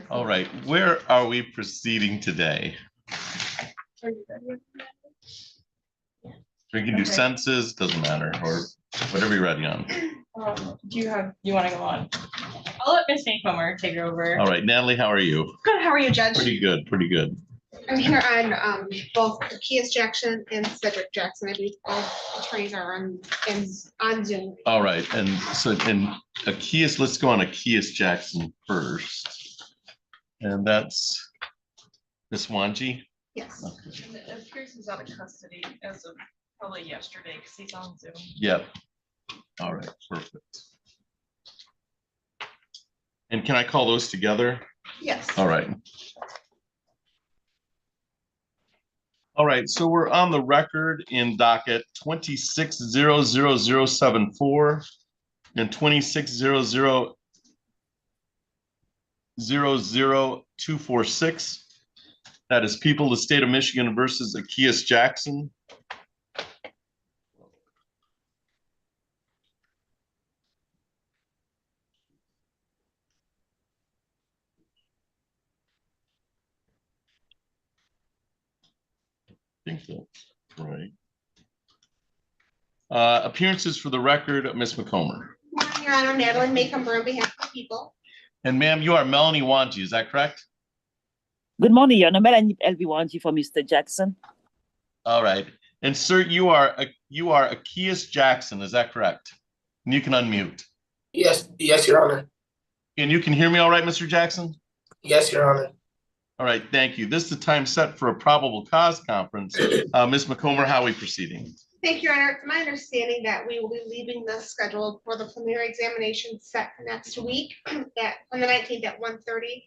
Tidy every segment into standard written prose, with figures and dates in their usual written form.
All right, where are we proceeding today? We can do senses, doesn't matter, or whatever you're ready on. Do you want to go on? I'll let Miss Comer take it over. All right, Natalie, how are you? Good. How are you, Judge? Pretty good, pretty good. I'm here on both Akias Jackson and Cedric Jackson. I believe both attorneys are on Zoom. All right, and so in Akias, let's go on Akias Jackson first. And that's Miss Wanji? Yes. Okay. And it appears he's out of custody as of probably yesterday because he's on Zoom. Yep. All right, perfect. And can I call those together? Yes. All right. All right, so we're on the record in docket 26-00074 and 26-0000246. That is People of the State of Michigan versus Akias Jackson. I think that's right. Appearances for the record, Ms. McComber. Your Honor, Madeline Maycomber on behalf of the people. And ma'am, you are Melanie Wanji, is that correct? Good morning, Your Honor. Melanie LB1G for Mr. Jackson. All right. And sir, you are Akias Jackson, is that correct? And you can unmute. Yes, Your Honor. And you can hear me all right, Mr. Jackson? Yes, Your Honor. All right, thank you. This is the time set for a probable cause conference. Ms. McComber, how are we proceeding? Thank you, Your Honor. It's my understanding that we will be leaving the schedule for the preliminary examination set next week on the 19th at 1:30.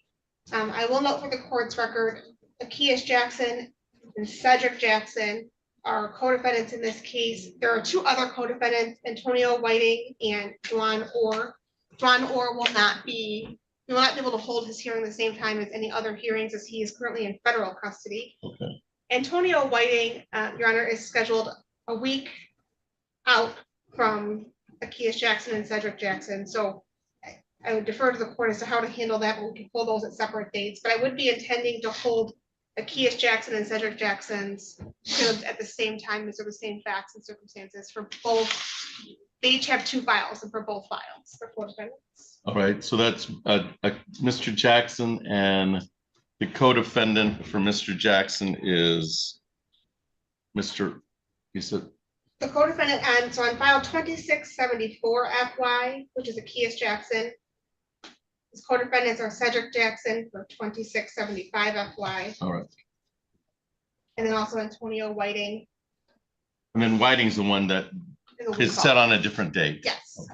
I will note for the court's record, Akias Jackson and Cedric Jackson are co-defendants in this case. There are two other co-defendants, Antonio Whiting and Juan Orr. Juan Orr will not be able to hold his hearing the same time as any other hearings as he is currently in federal custody. Okay. Antonio Whiting, Your Honor, is scheduled a week out from Akias Jackson and Cedric Jackson. So I would defer to the court as to how to handle that, but we can pull those at separate dates. But I would be intending to hold Akias Jackson and Cedric Jackson's hearings at the same time, because they're the same facts and circumstances for both. They each have two files, and for both files, for four defendants. All right, so that's Mr. Jackson, and the co-defendant for Mr. Jackson is Mr. You said the co-defendant on file 2674 FY, which is Akias Jackson. His co-defendants are Cedric Jackson for 2675 FY. All right. And then also Antonio Whiting. And then Whiting's the one that is set on a different date. Yes.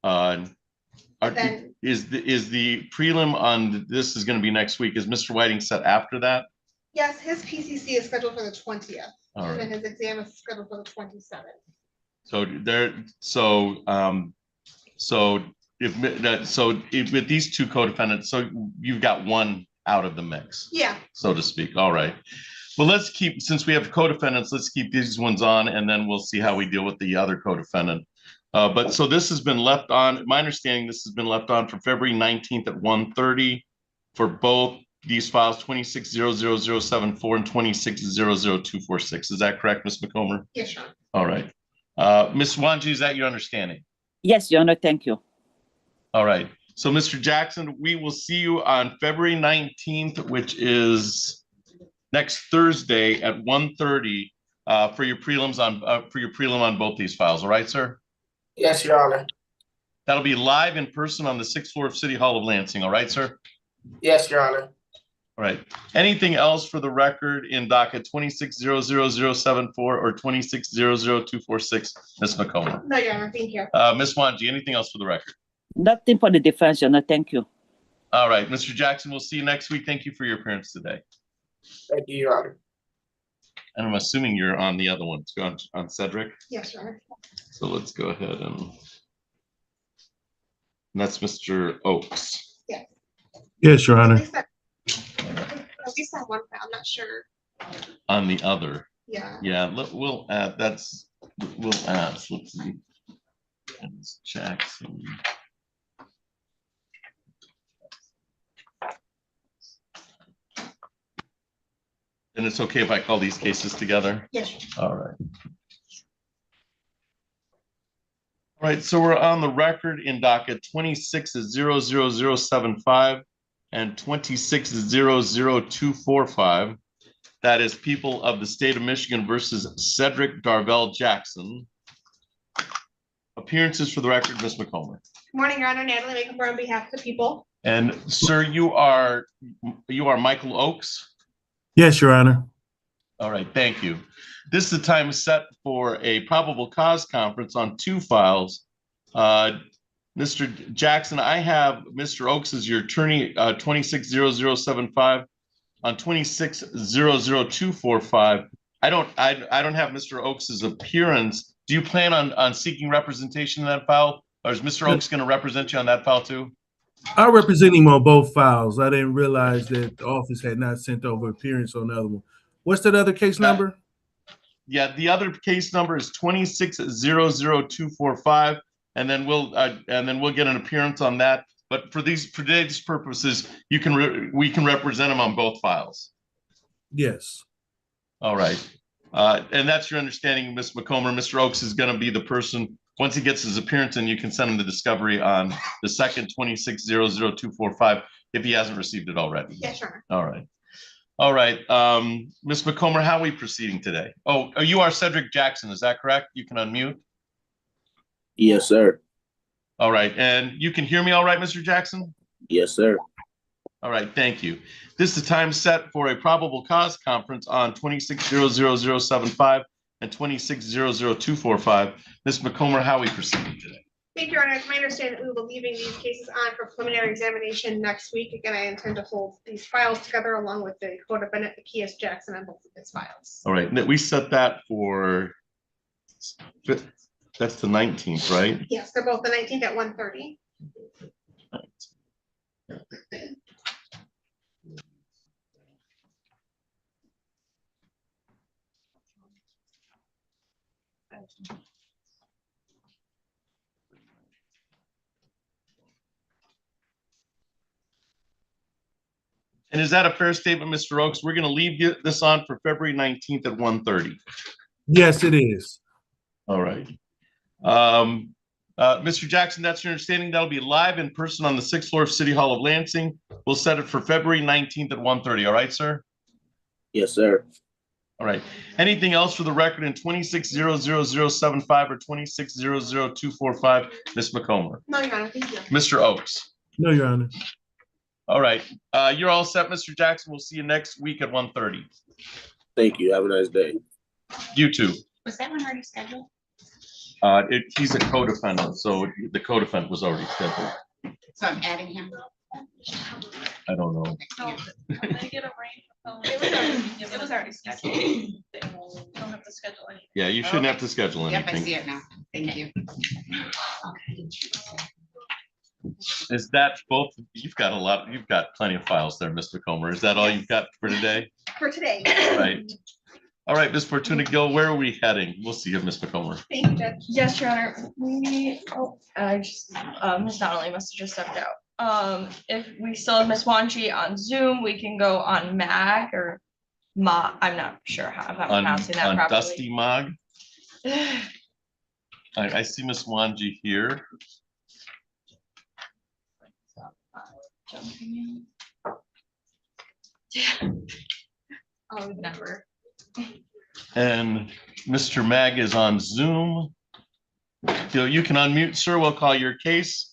Okay. Then, is the prelim on this is going to be next week? Is Mr. Whiting set after that? Yes, his PCC is scheduled for the 20th. All right. And then his exam is scheduled for the 27th. So with these two co-defendants, so you've got one out of the mix. Yeah. So to speak. All right. Well, let's keep, since we have co-defendants, let's keep these ones on, and then we'll see how we deal with the other co-defendant. But so this has been left on, my understanding, this has been left on for February 19th at 1:30 for both these files, 26-00074 and 26-00246. Is that correct, Ms. McComber? Yes, sir. All right. Ms. Wanji, is that your understanding? Yes, Your Honor, thank you. All right. So, Mr. Jackson, we will see you on February 19th, which is next Thursday at 1:30 for your prelims on both these files. All right, sir? Yes, Your Honor. That'll be live in person on the 6th floor of City Hall of Lansing. All right, sir? Yes, Your Honor. All right. Anything else for the record in docket 26-00074 or 26-00246, Ms. McComber? No, Your Honor, thank you. Ms. Wanji, anything else for the record? Nothing for the defense, Your Honor, thank you. All right, Mr. Jackson, we'll see you next week. Thank you for your appearance today. Thank you, Your Honor. And I'm assuming you're on the other one too, on Cedric. Yes, Your Honor. So let's go ahead and that's Mr. Oakes. Yes. Yes, Your Honor. At least on one file, I'm not sure. On the other. Yeah. Yeah, we'll add, we'll add, so let's see. And it's Jackson. And it's okay if I call these cases together? Yes. All right. All right, so we're on the record in docket 26-00075 and 26-00245. That is people of the state of Michigan versus Cedric Darvell Jackson. Appearances for the record, Ms. McComber. Good morning, Your Honor. Natalie Makeover on behalf of the people. And sir, you are Michael Oakes? Yes, Your Honor. All right, thank you. This is the time set for a probable cause conference on two files. Mr. Jackson, I have Mr. Oakes as your attorney, 26-0075 on 26-00245. I don't have Mr. Oakes's appearance. Do you plan on seeking representation in that file? Or is Mr. Oakes going to represent you on that file too? I represent him on both files. I didn't realize that the office had not sent over appearance on the other one. What's that other case number? Yeah, the other case number is 26-00245, and then we'll get an appearance on that. But for today's purposes, we can represent him on both files. Yes. All right, and that's your understanding, Ms. McComber. Mr. Oakes is going to be the person. Once he gets his appearance, and you can send him the discovery on the second 26-00245 if he hasn't received it already. Yes, Your Honor. All right. All right, Ms. McComber, how are we proceeding today? Oh, you are Cedric Jackson, is that correct? You can unmute. Yes, sir. All right, and you can hear me all right, Mr. Jackson? Yes, sir. All right, thank you. This is the time set for a probable cause conference on 26-00075 and 26-00245. Ms. McComber, how are we proceeding today? Thank you, Your Honor. It's my understanding that we will be leaving these cases on for preliminary examination next week. Again, I intend to hold these files together along with the co-defendant, Zacchaeus Jackson, on both of his files. All right, we set that for, that's the 19th, right? Yes, they're both the 19th at 1:30. And is that a fair statement, Mr. Oakes? We're going to leave this on for February 19th at 1:30. Yes, it is. All right. Mr. Jackson, that's your understanding. That'll be live in person on the 6th floor of City Hall of Lansing. We'll set it for February 19th at 1:30. All right, sir? Yes, sir. All right. Anything else for the record in 26-00075 or 26-00245, Ms. McComber? No, Your Honor. Thank you. Mr. Oakes? No, Your Honor. All right. You're all set, Mr. Jackson. We'll see you next week at 1:30. Thank you. Have a nice day. You too. Was that one already scheduled? He's a co-defendant, so the co-defendant was already scheduled. So I'm adding him. I don't know. No, I'm gonna get a rain. It was already scheduled. Don't have to schedule anything. Yeah, you shouldn't have to schedule Yep, I anything. see it now. Thank you. Is that both? You've got plenty of files there, Mr. Comer. Is that all you've got for today? For today. Right. All right, Ms. Fortuna Gill, where are we heading? We'll see you, Ms. McComber. Thank you, Judge. Yes, Your Honor. Ms. Donnelly must have just stepped out. If we still have Ms. Wanchi on Zoom, we can go on MAG or Ma. I'm not sure how I'm pronouncing that On properly. Dusty Mog. I see Ms. Wanji here. Oh, never. And Mr. Mag is on Zoom. You can unmute, sir. We'll call your case.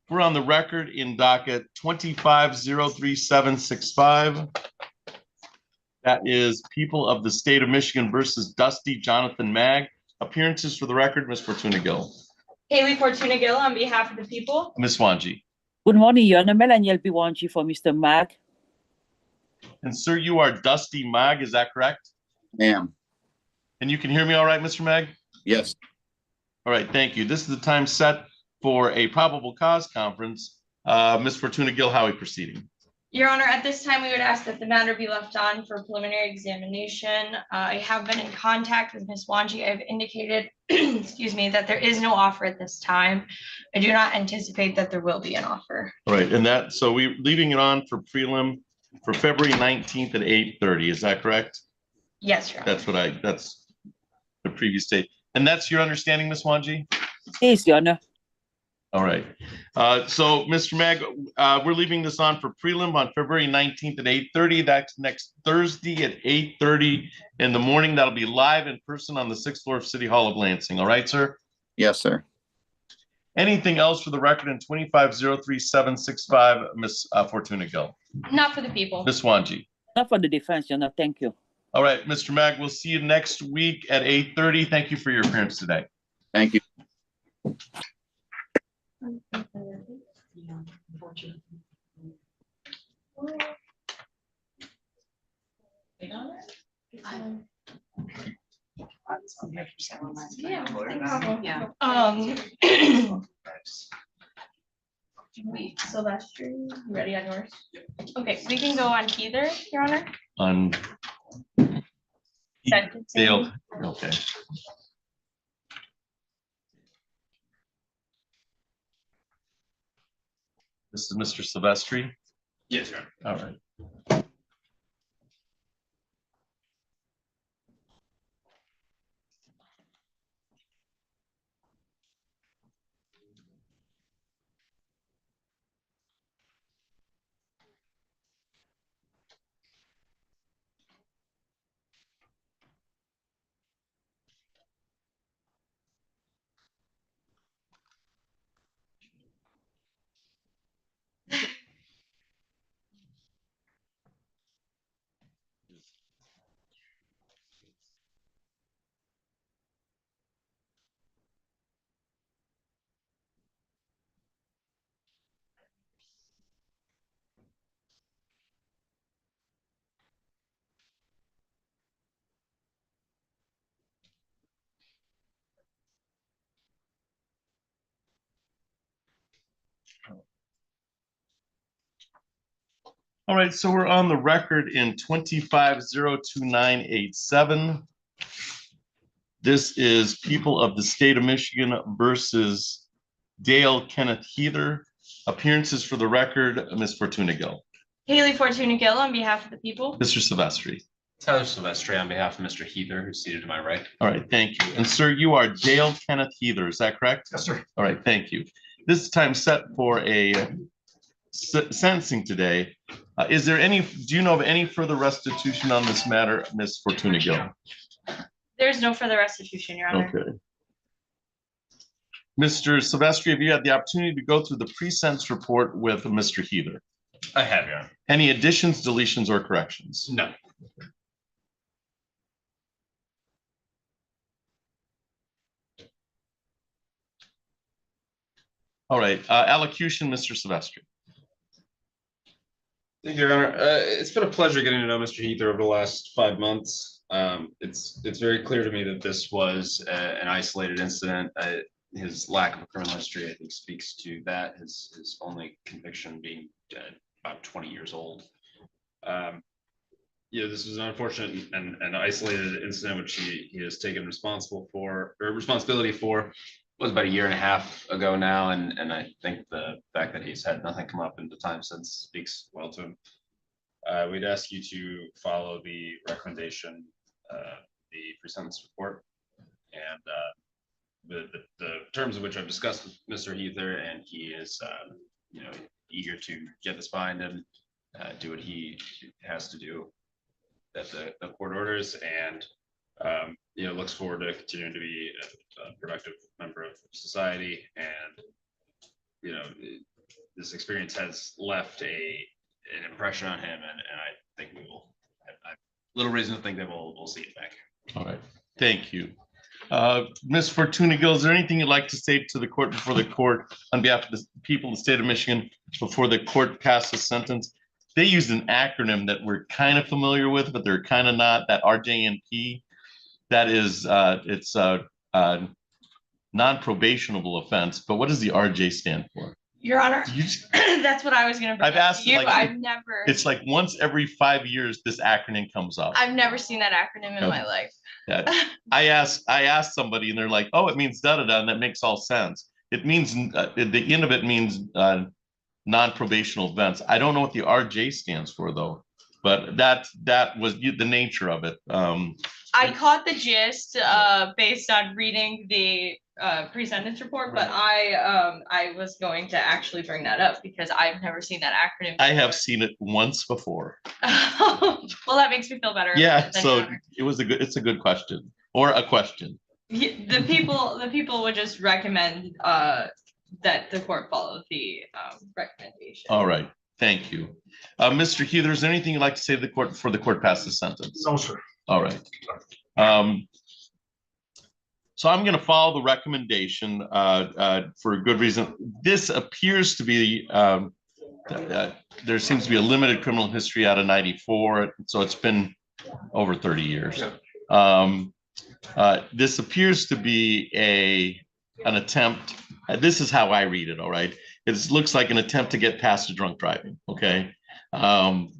We're on the record in docket 25-03765. That is people of the state of Michigan versus Dusty Jonathan Mag. Appearances for the record, Ms. Fortuna Gill. Haley Fortuna Gill on behalf of the people. Ms. Wanji. Good morning, Your Honor. Melanie Elbiwanji for Mr. Mac. And sir, you are Dusty Mag, is that correct? Ma'am. And you can hear me all right, Mr. Mag? Yes. All right, thank you. This is the time set for a probable cause conference. Ms. Fortuna Gill, how are we proceeding? Your Honor, at this time, we would ask that the matter be left on for preliminary examination. I have been in contact with Ms. Wanji. I have indicated, excuse me, that there is no offer at this time. I do not anticipate that there will be an offer. All right, and so we're leaving it on for prelim. for February 19th at 8:30. Is that correct? Yes, Your Honor. That's the previous date. And that's your understanding, Ms. Wanji? Yes, Your Honor. All right. So, Mr. Mag, we're leaving this on for prelim on February 19th at 8:30. That's next Thursday at 8:30 in the morning. That'll be live in person on the 6th floor of City Hall of Lansing. All right, sir? Yes, sir. Anything else for the record in 2503765, Ms. Fortuna Gill? Not for the people. Ms. Wanji? Not for the defense, Your Honor. Thank you. All right, Mr. Mag, we'll see you next week at 8:30. Thank you for your appearance today. Thank you. Yeah, no problem. Yeah. Sylvester, you ready on yours? Okay, we can go on either, Your Honor. On Sentencing. Dale, okay. This is Mr. Silvestri. Yes, Your Honor. All right. All right, so we're on the record in 2502987. This is People of the State of Michigan versus Dale Kenneth Heather. Appearances for the record, Ms. Fortuna Gill. Haley Fortuna Gill on behalf of the people. Mr. Silvestri. Tyler Silvestri on behalf of Mr. Heather, who's seated to my right. All right, thank you. And sir, you are Dale Kenneth Heather, is that correct? Yes, sir. All right, thank you. This is time set for a sentencing today. Is there any, do you know of any further restitution on this matter, Ms. Fortuna Gill? There's no further restitution, Your Honor. Okay. Mr. Silvestri, have you had the opportunity to go through the pre-sentence report with Mr. Heather? I have, Your Honor. Any additions, deletions, or corrections? No. All right, allocution, Mr. Silvestri. Thank you, Your Honor. It's been a pleasure getting to know Mr. Heather over the last 5 months. It's very clear to me that this was an isolated incident. His lack of a criminal history, I think, speaks to that. His only conviction being about 20 years old. This was an unfortunate and isolated incident which he has taken responsibility for. Was about 1.5 years ago now, and I think the fact that he's had nothing come up in the time since speaks well to him. We'd ask you to follow the recommendation, the pre-sentence report, and the terms of which I've discussed with Mr. Heather, and he is eager to get this behind him, do what he has to do that the court orders, and looks forward to continuing to be a productive member of society. And this experience has left an impression on him, and I think we will have little reason to think that we'll see it back. All right, thank you. Ms. Fortuna Gill, is there anything you'd like to say to the court before the court on behalf of the people of the state of Michigan before the court passes sentence? They used an acronym that we're kind of familiar with, but they're kind of not, that RJNP. That is, it's a non-probationable offense, but what does the RJ stand for? Your Honor, that's what I was gonna bring I've up asked, to you. like, it's like once every 5 years, this acronym comes up. I've never seen that acronym in Okay. my life. Yeah. I asked somebody and they're like, oh, it means da-da-da, and that makes all sense. It means, the end of it means non-probational events. I don't know what the RJ stands for though, but that was the nature of it. I caught the gist based on reading the pre-sentence report, but I was going to actually bring that up because I've never seen that acronym I have before. seen it once before. Well, that makes me feel better. Yeah, than so ever. it's a good question or a question. The people would just recommend that the court follow the recommendation. All right, thank you. Mr. Heather, is there anything you'd like to say to the court before the court passes sentence? No, sir. All right. So I'm going to follow the recommendation for a good reason. This appears to be, there seems to be a limited criminal history out of 94, so it's been over 30 years. This appears to be an attempt, this is how I read it, all right? It looks like an attempt to get past a drunk driving, okay?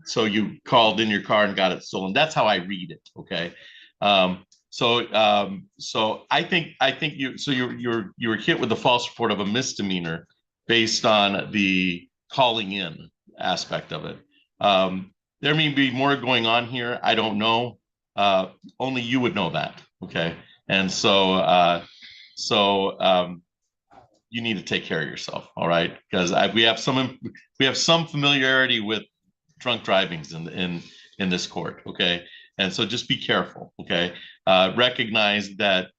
So you called in your car and got it stolen. That's how I read it, okay? So I think you were hit with the false report of a misdemeanor based on the calling in aspect of it. There may be more going on here. I don't know. Only you would know that, okay? And so you need to take care of yourself, all right? Because we have some familiarity with drunk drivings in this court, okay? And so just be careful, okay? Recognize that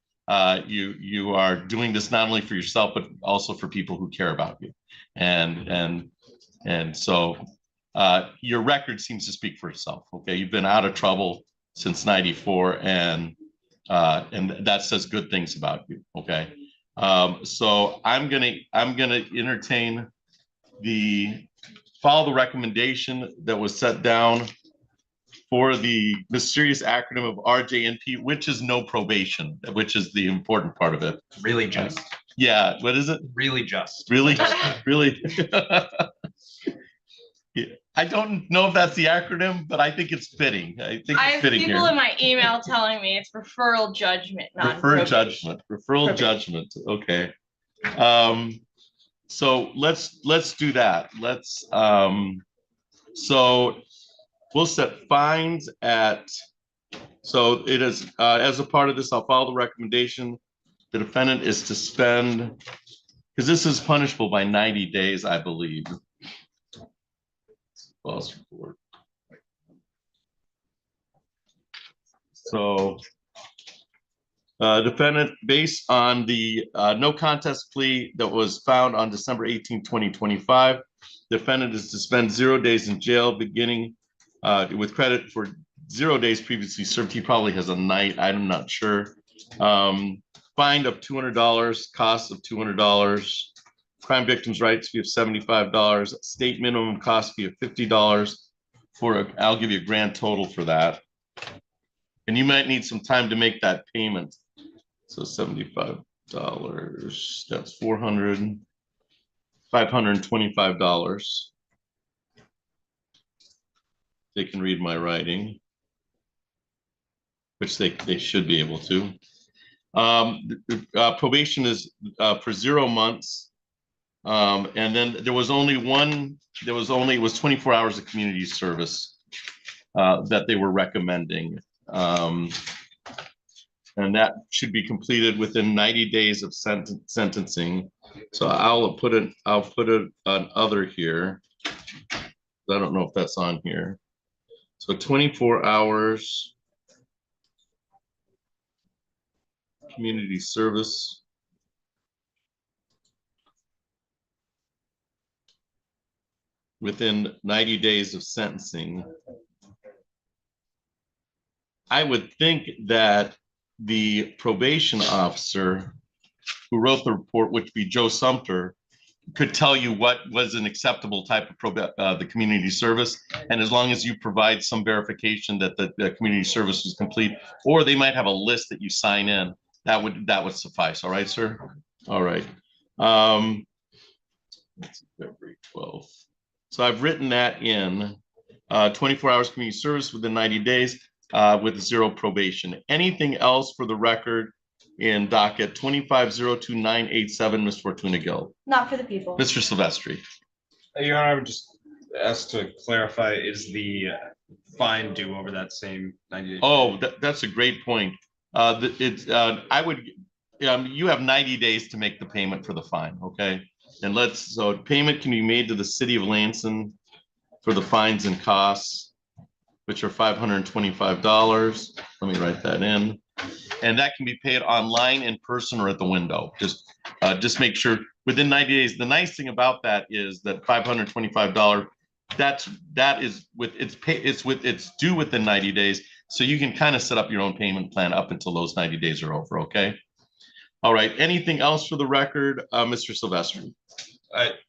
you are doing this not only for yourself, but also for people who care about you. And so your record seems to speak for itself, okay? You've been out of trouble since 94, and that says good things about you, okay? So I'm gonna entertain follow the recommendation that was set down for the mysterious acronym of RJNP, which is no probation, which is the important part of it. Really just. Yeah, what is it? Really just. Really, really. Yeah. I don't know if that's the acronym, but I think it's fitting. I think I it's have fitting people here. in my email telling me it's referral judgment, not Referral probation. judgment. Okay. So let's do that. So we'll set fines at, so it is, as a part of this, I'll follow the recommendation. The defendant is to spend, because this is punishable by 90 days, I believe. False report. So defendant, based on the no contest plea that was found on December 18, 2025, defendant is to spend 0 days in jail, beginning with credit for 0 days previously served. He probably has a night, I'm not sure. Fine of $200, cost of $200, crime victims' rights fee of $75, state minimum cost fee of $50 I'll give you a grand total for that. And you might need some time to make that payment. So $75, that's $525. They can read my writing, which they should be able to. Probation is for 0 months. And then it was 24 hours of community service that they were recommending. And that should be completed within 90 days of sentencing. So I'll put it on other here. I don't know if that's on here. So 24 hours community service. Within 90 days of sentencing. I would think that the probation officer who wrote the report, which would be Joe Sumter, could tell you what was an acceptable type of the community service. And as long as you provide some verification that the community service was complete, or they might have a list that you sign in, that would suffice. All right, sir? All right. That's February 12th. So I've written that in 24 hours community service within 90 days with 0 probation. Anything else for the record in docket 2502987, Ms. Fortuna Gill? Not for the people. Mr. Silvestri? Your Honor, I would just ask to clarify, is the fine due over that same 90 days? Oh, that's a great point. I would, you have 90 days to make the payment for the fine, okay? And so payment can be made to the city of Lansing for the fines and costs, which are $525. Let me write that in. And that can be paid online, in person, or at the window. Just make sure within 90 days. The nice thing about that is that $525, it's due within 90 days. So you can kind of set up your own payment plan up until those 90 days are over, okay? All right, anything else for the record, Mr. Silvestri?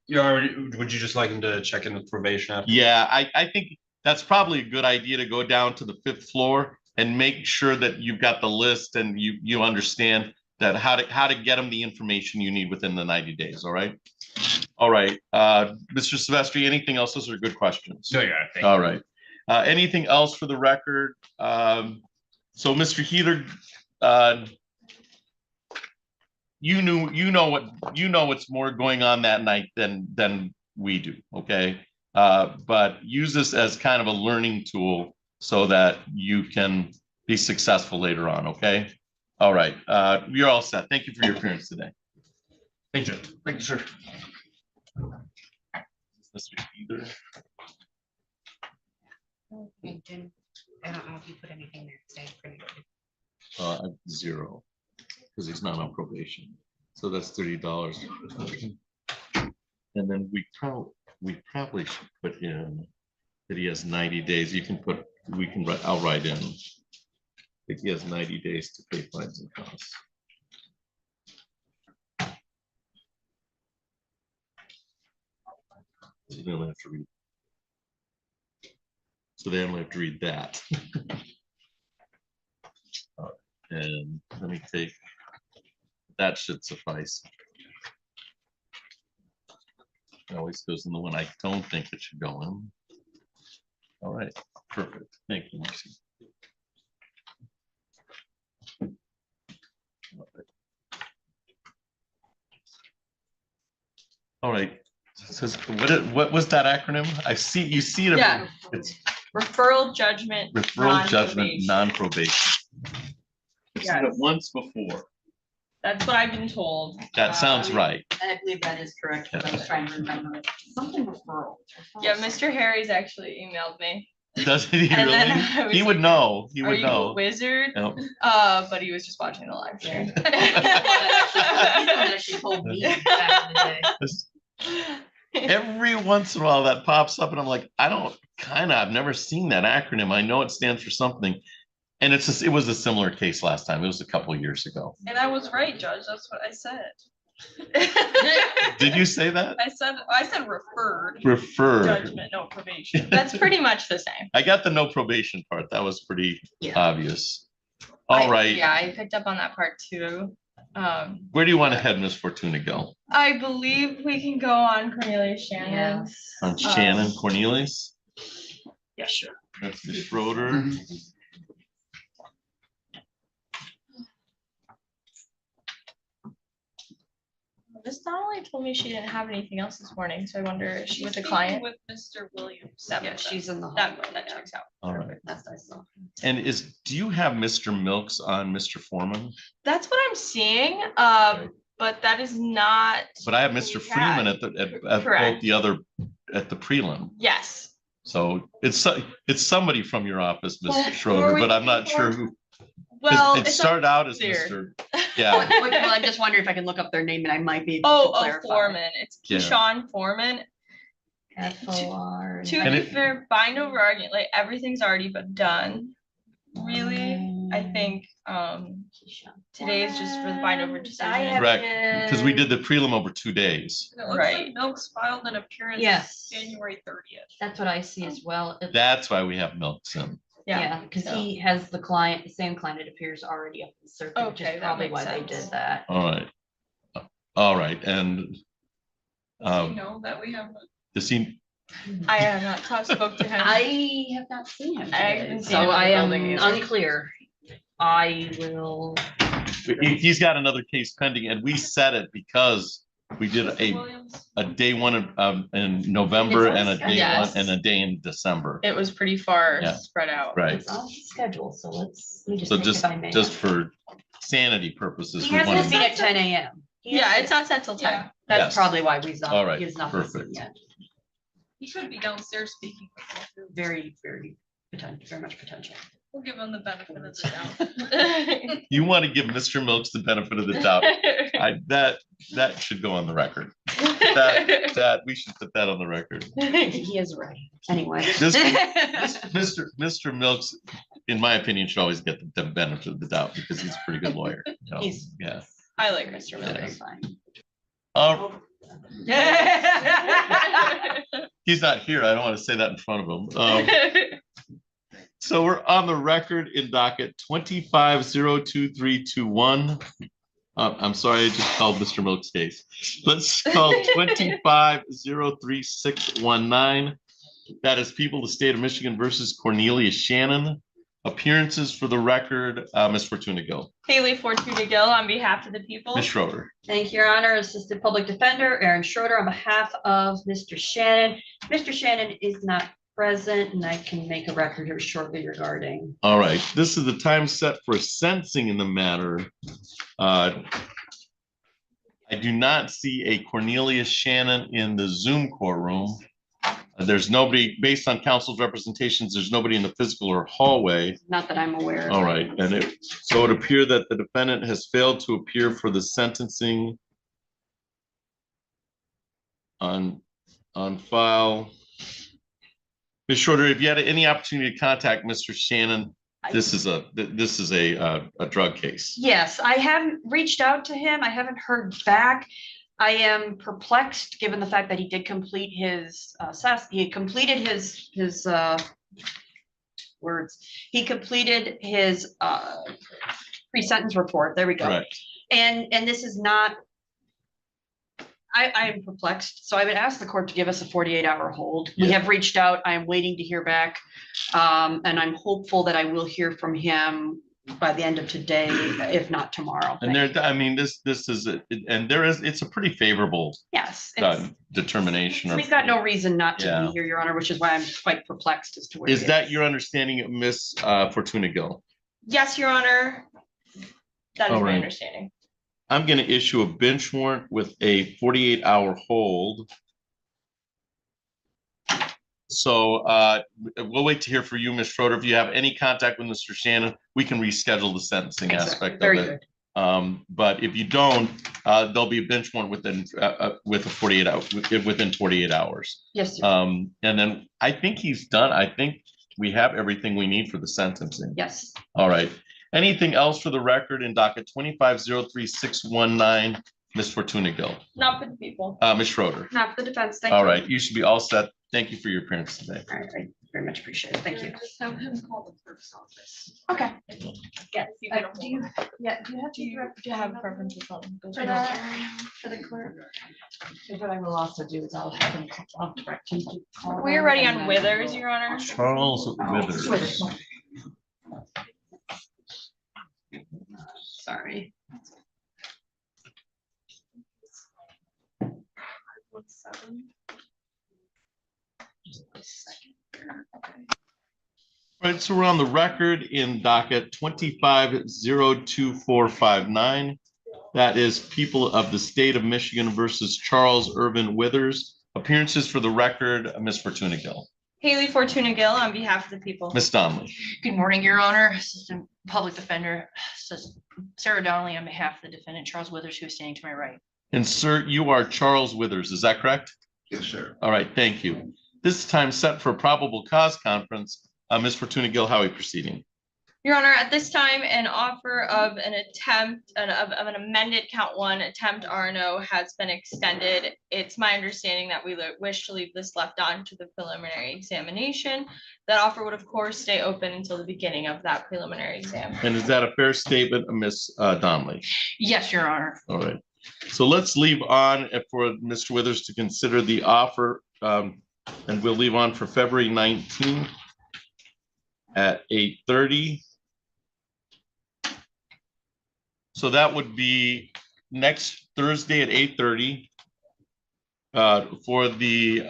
Your Honor, would you just like him to check in with probation after? Yeah, I think that's probably a good idea to go down to the 5th floor and make sure that you've got the list and you understand that how to get them the information you need within the 90 days, all right? All right, Mr. Silvestri, anything else? Those are good questions. No, Your Honor, thank you. All right. Anything else for the record? So Mr. Heather, you know what's more going on that night than we do, okay? But use this as kind of a learning tool so that you can be successful later on, okay? All right, you're all set. Thank you for your appearance today. Thank you. Thank you, sir. Mr. Heather. I don't know if you put anything there today. Pretty good. 0, because he's not on probation. So that's $30. And then we probably should put in that he has 90 days. I'll write in that he has 90 days to pay fines and costs. So you don't have to read. So they only have to read that. And let me take, that should suffice. It always goes in the one I don't think it should go in. All right, perfect. Thank you, Marcy. All right. So what was that acronym? You see it. Yeah. It's Referral judgment. referral judgment, non-probation. non-probation. I've seen it once before. That's what I've been told. That sounds right. I believe that is correct, but I was trying to remember. Something referral. Yeah, Mr. Harry's actually emailed me. Does he And then really? I was He would like, know. He Are would you a know. wizard? No. But he was just watching the live stream. He's the one that actually told me back in the day. Every once in a while that pops up and I'm like, I've never seen that acronym. I know it stands for something. And it was a similar case last time. It was a couple of years ago. And I was right, Judge. That's what I said. Did you say that? I said referred. Refer. Judgment, no probation. That's pretty much the same. I got the no probation part. That was pretty Yeah. obvious. All right. Yeah, I picked up on that part too. Where do you want to head, Miss Fortuna, go? I believe we can go on Cornelius Shannon. On Shannon Cornelius? Yeah, sure. That's Ms. Schroeder. Miss Donnelly told me she didn't have anything else this morning, so I wonder if she was a client. With Mr. Williams. Yeah, she's in the. That checks out. All right. That's nice. And do you have Mr. Milks on Mr. Foreman? That's what I'm seeing, but that is not. But I have what Mr. we had. Freeman at both Correct. at the prelim. Yes. So it's somebody from your office, Well, Mr. Schroeder, but I'm not sure who. Well, It started out as clear. Mr. Yeah. Well, I'm just wondering if I can look up their name and I might be able to Oh, clarify. Foreman. It's Yeah. Keyshawn Foreman. F-O-R. To And be it- fair, bind over argument, like everything's already been done. Really, I think today is just for the bind over decision. Correct, because we did the prelim over 2 days. It looks Right. like Milks filed an appearance. Yes. January 30th. That's what I see as well. That's why we have Milks in. Yeah, because so- he has the same client, it appears, already up in the circuit, which Okay, is that probably makes why they sense. did that. All right. All right, and Does he know that we have? does he, I have not spoke to him. I have not seen him I haven't today, seen so him in the I am building either. unclear. I will, he's got another case pending and we set it because We did Mr. Williams? a day one in November and a day one Yes. and a day in December. It was pretty far Yeah. spread out. Right. It's on the schedule, so let me just So think if I may. just for sanity purposes. He we has wanna- this meeting at 10 a.m. Yeah, it's not set till Yeah. 10. That's Yes. probably why he's All right, not perfect. yet. He could be downstairs speaking. Very, very potential, very much potential. We'll give him the benefit of the doubt. You want to give Mr. Milks the benefit of the doubt. That should go on the record. That we should put that on the record. He is right. Anyway. Mr. Milks, in my opinion, should always get the benefit of the doubt because he's a pretty good lawyer. you know? He's- Yeah. I like Mr. Very Williams. fine. He's not here. I don't want to say that in front of him. So we're on the record in docket 25-02321. I'm sorry, I just called Mr. Milk's case. Let's call 25-03619. That is People of the State of Michigan versus Cornelius Shannon. Appearances for the record, Ms. Fortuna Gill. Haley Fortuna Gill on behalf of the people. Ms. Schroeder. Thank you, Your Honor. Assistant Public Defender Aaron Schroeder on behalf of Mr. Shannon. Mr. Shannon is not present, and I can make a record here shortly regarding. All right, this is the time set for sentencing in the matter. I do not see a Cornelius Shannon in the Zoom courtroom. There's nobody, based on counsel's representations, there's nobody in the physical or hallway. Not that I'm aware of. All right, and so it would appear that the defendant has failed to appear for the sentencing on file. Ms. Schroeder, if you had any opportunity to contact Mr. Shannon, this is a drug case. Yes, I have reached out to him. I haven't heard back. I am perplexed, given the fact that he did complete his he completed his pre-sentence report. There we go. Correct. And this is not. I am perplexed, so I would ask the court to give us a 48-hour hold. We Yeah. have reached out. I am waiting to hear back, and I'm hopeful that I will hear from him by the end of today, if not tomorrow. And there, I mean, this is, it's a pretty favorable Yes, it's- determination. we've got no reason not to Yeah. be here, Your Honor, which is why I'm quite perplexed as to where. Is it that your understanding of Miss Fortuna Gill? Yes, Your Honor. That is All my right. understanding. I'm going to issue a bench warrant with a 48-hour hold. So we'll wait to hear from you, Ms. Schroeder. If you have any contact with Mr. Shannon, we can reschedule the sentencing Exactly. aspect of Very it. good. But if you don't, there'll be a bench warrant within with a 48 hour within 48 hours. Yes, sir. And then I think he's done. I think we have everything we need for the sentencing. Yes. All right. Anything else for the record in docket 25-03619, Ms. Fortuna Gill? Not for the people. Ms. Schroeder. Not for the defense. Thank you. All right, you should be all set. Thank you for your appearance today. All right, I very much appreciate it. Thank you. Just have him call the clerk's office. Okay. Yes. You get a hold of him. Do you have preferences on? For that, for the clerk. What I will also do is I'll have him, I'll direct him to call We're them ready and on then Withers, we'll- Your Honor. Charles Withers. Withers. Sorry. 517. Just a second here. Okay. All right, so we're on the record in docket 25-02459. That is People of the State of Michigan versus Charles Irvin Withers. Appearances for the record, Ms. Fortuna Gill. Haley Fortuna Gill on behalf of the people. Ms. Donnelly. Good morning, Your Honor. Assistant Public Defender Sarah Donnelly on behalf of the defendant, Charles Withers, who is standing to my right. And sir, you are Charles Withers, is that correct? Yes, sir. All right, thank you. This time set for a probable cause conference. Ms. Fortuna Gill, how are we proceeding? Your Honor, at this time, an offer of an attempt, of an amended count one attempt RNO has been extended. It's my understanding that we wish to leave this left on to the preliminary examination. That offer would, of course, stay open until the beginning of that preliminary exam. And is that a fair statement, Ms. Donnelly? Yes, Your Honor. All right. So let's leave on for Mr. Withers to consider the offer. And we'll leave on for February 19th at 8:30. So that would be next Thursday at 8:30. for the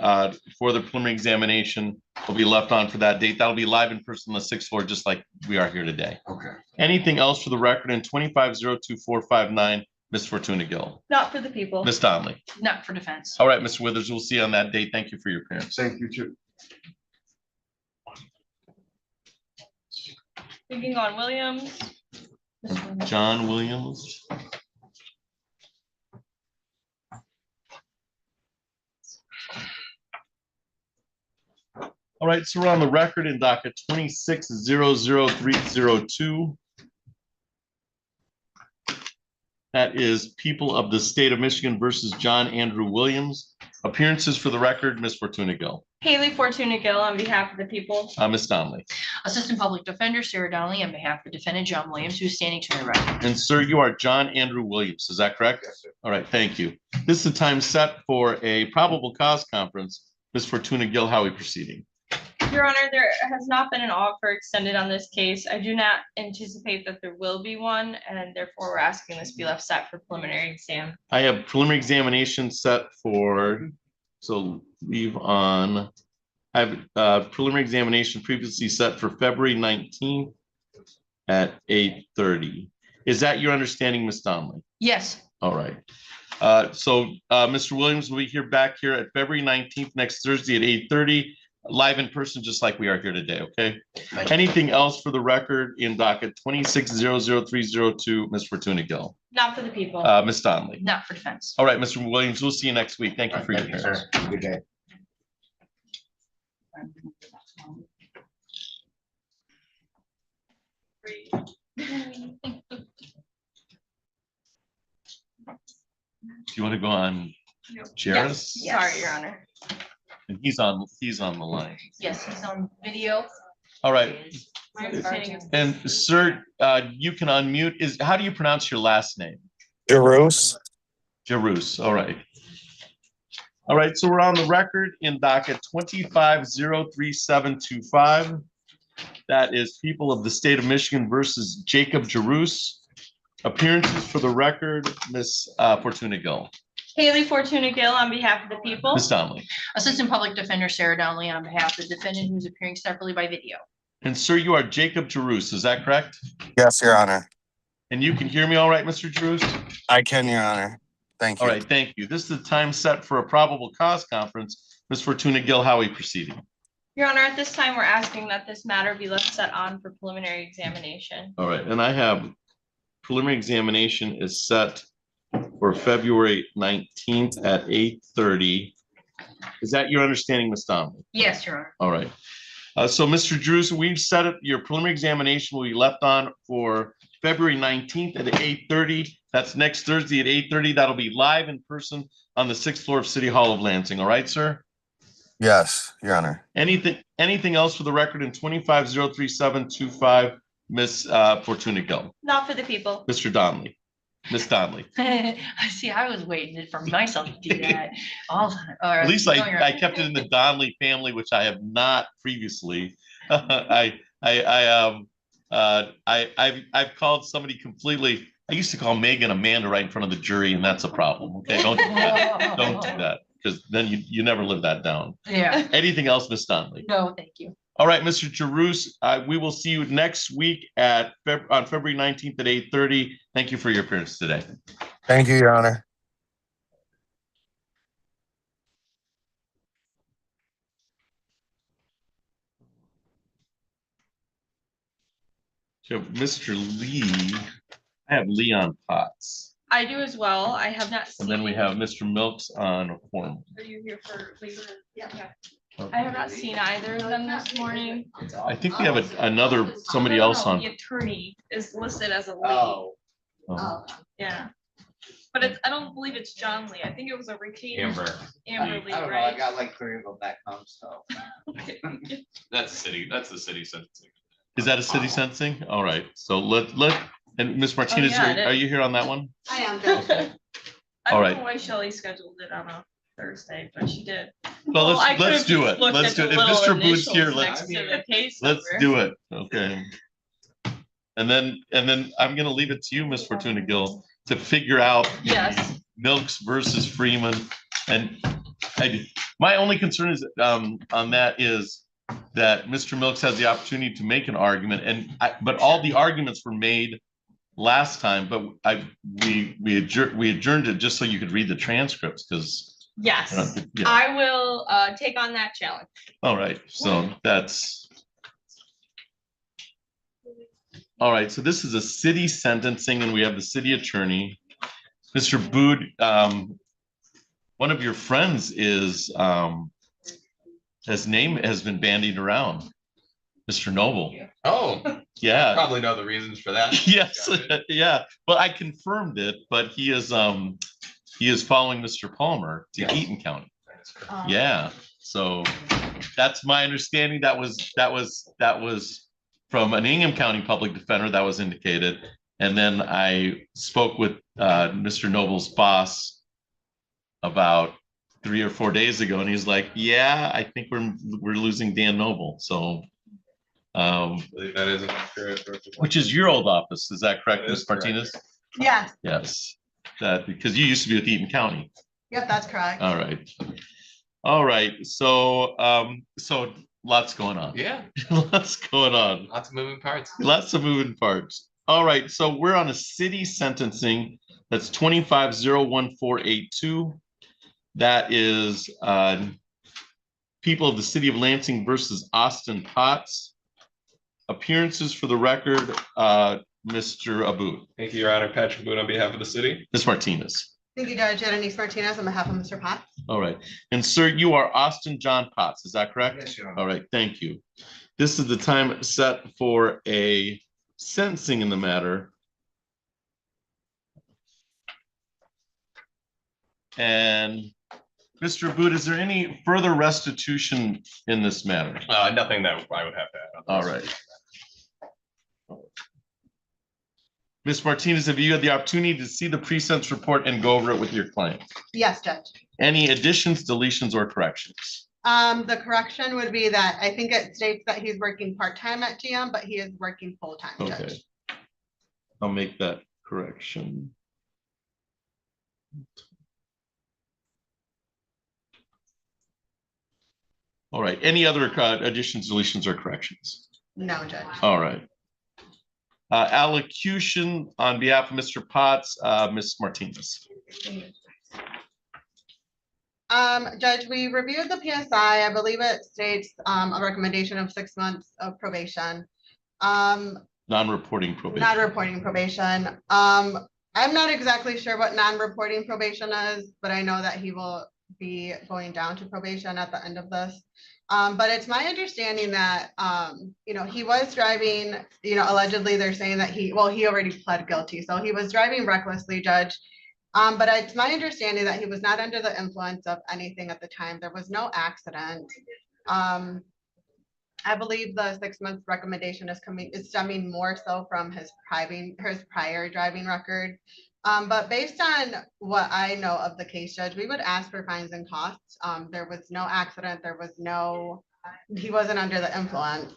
preliminary examination will be left on for that date. That'll be live in person on the sixth floor, just like we are here today. Okay. Anything else for the record in 2502459, Ms. Fortuna Gill? Not for the people. Ms. Donnelly? Not for defense. All right, Mr. Withers, we'll see you on that date. Thank you for your appearance. Thank you too. Speaking on Williams. John Williams. All right, so we're on the record in docket 2600302. That is People of the State of Michigan versus John Andrew Williams. Appearances for the record, Ms. Fortuna Gill. Haley Fortuna Gill on behalf of the people. Ms. Donnelly. Assistant Public Defender Sarah Donnelly on behalf of the defendant John Williams, who's standing to my right. And sir, you are John Andrew Williams, is that correct? Yes, sir. All right, thank you. This is the time set for a probable cause conference. Ms. Fortuna Gill, how are we proceeding? Your Honor, there has not been an offer extended on this case. I do not anticipate that there will be one, and therefore we're asking this be left set for preliminary exam. I have preliminary examination set for, so leave on. I have preliminary examination previously set for February 19th at 8:30. Is that your understanding, Ms. Donnelly? Yes. All right. So Mr. Williams will be here back here at February 19th, next Thursday at 8:30, live in person, just like we are here today, okay? Anything else for the record in docket 2600302, Ms. Fortuna Gill? Not for the people. Ms. Donnelly? Not for defense. All right, Mr. Williams, we'll see you next week. Thank you for your appearance. Good day. Do you want to go on Jairus? Yes. Sorry, Your Honor. And he's on the line. Yes, he's on video. All right. My understanding is- And sir, you can unmute. How do you pronounce your last name? Jerus. Jerus, all right. All right, so we're on the record in docket 2503725. That is People of the State of Michigan versus Jacob Jerus. Appearances for the record, Ms. Fortuna Gill. Haley Fortuna Gill on behalf of the people. Ms. Donnelly. Assistant Public Defender Sarah Donnelly on behalf of the defendant who's appearing separately by video. And sir, you are Jacob Jerus, is that correct? Yes, Your Honor. And you can hear me all right, Mr. Jerus? I can, Your Honor. Thank you. All right, thank you. This is the time set for a probable cause conference. Ms. Fortuna Gill, how are we proceeding? Your Honor, at this time, we're asking that this matter be left set on for preliminary examination. All right, and I have preliminary examination is set for February 19th at 8:30. Is that your understanding, Ms. Donnelly? Yes, Your Honor. All right. So Mr. Drews, we've set it, your preliminary examination will be left on for February 19th at 8:30. That's next Thursday at 8:30. That'll be live in person on the 6th floor of City Hall of Lansing. All right, sir? Yes, Your Honor. Anything else for the record in 2503725, Ms. Fortuna Gill? Not for the people. Mr. Donnelly, Ms. Donnelly. See, I was waiting for myself to do that. All At least I kept it in the Donnelly family, which I have not previously. I've called somebody completely. I used to call Megan Amanda right in front of the jury, and that's a problem. Okay, don't do that. Don't do that, because then you never live that down. Yeah. Anything else, Ms. Donnelly? No, thank you. All right, Mr. Jerus, we will see you next week on February 19th at 8:30. Thank you for your appearance today. Thank you, Your Honor. So Mr. Lee, I have Leon Potts, I do as well. I have not seen. and then we have Mr. Milks on form. Are you here for labor? Yeah. I have not seen either of them this morning. I think we have somebody else on. The attorney is listed as a lead. Oh. Yeah. But I don't believe it's John Lee. I think it was a retainer. Amber. Amber Lee, I don't know, I right? got like 3 of them back home, so. That's the city sentencing. Is that a city sentencing? All right, so and Ms. Martinez, yeah, it is. are you here on that one? I am. I All don't right. know why Shelley scheduled it on a Thursday, but she did. Well, I let's could've do just it. looked Let's at do the it. If little Mr. Booth's here, initials let's next to the case let's number. do it. Okay. And then I'm gonna leave it to you, Ms. Fortuna Gill, to figure out Yes. Milks versus Freeman. And I do. My only concern is, on that is that Mr. Milks has the opportunity to make an argument but all the arguments were made last time, but we adjourned it just so you could read the transcripts because. Yes, Yeah. I will take on that challenge. All right, so that's. All right, so this is a city sentencing and we have the city attorney. Mr. Bood, one of your friends is, his name has been bandied around, Mr. Noble. Oh, Yeah. probably know the reasons for that. Yes, yeah, well, I confirmed it, but he is following Mr. Palmer to Yes. Eaton County. Yeah, so that's my understanding. That was from an Ingham County public defender that was indicated. And then I spoke with Mr. Noble's boss about 3 or 4 days ago, and he's like, yeah, I think we're losing Dan Noble. So That is accurate. which is your old office, is that correct, Ms. Martinez? Yes, Yes, that because you used to be with Eaton County. yep, that's correct. All right. All right. So so lots going on. Yeah, Lots going on. lots of moving parts. Lots of moving parts. All right. So we're on a city sentencing. That's 25-01482. That is people of the city of Lansing versus Austin Potts. Appearances for the record, Mr. Abud. Thank you, Your Honor. Patrick Boone on behalf of the city. Ms. Martinez. Thank you, Judge Denise Martinez on behalf of Mr. Potts. All right. And sir, you are Austin John Potts, is that correct? Yes, Your Honor. All right, thank you. This is the time set for a sentencing in the matter. And Mr. Abud, is there any further restitution in this matter? Nothing that I would have to add. All right. Ms. Martinez, have you had the opportunity to see the pre-sentence report and go over it with your client? Yes, Judge. Any additions, deletions, or corrections? The correction would be that I think it states that he's working part-time at GM, but he is working full-time, Okay. Judge. I'll make that correction. All right, any other additions, deletions, or corrections? No, Judge. All right. Allocution on behalf of Mr. Potts, Ms. Martinez. Judge, we reviewed the PSI. I believe it states a recommendation of 6 months of probation. Non-reporting probation. Non-reporting probation. I'm not exactly sure what non-reporting probation is, but I know that he will be going down to probation at the end of this. But it's my understanding that, he was driving, allegedly they're saying that he already pled guilty. So he was driving recklessly, Judge. But it's my understanding that he was not under the influence of anything at the time. There was no accident. I believe the 6 month recommendation is stemming more so from his prior driving record. But based on what I know of the case, Judge, we would ask for fines and costs. There was no accident. He wasn't under the influence.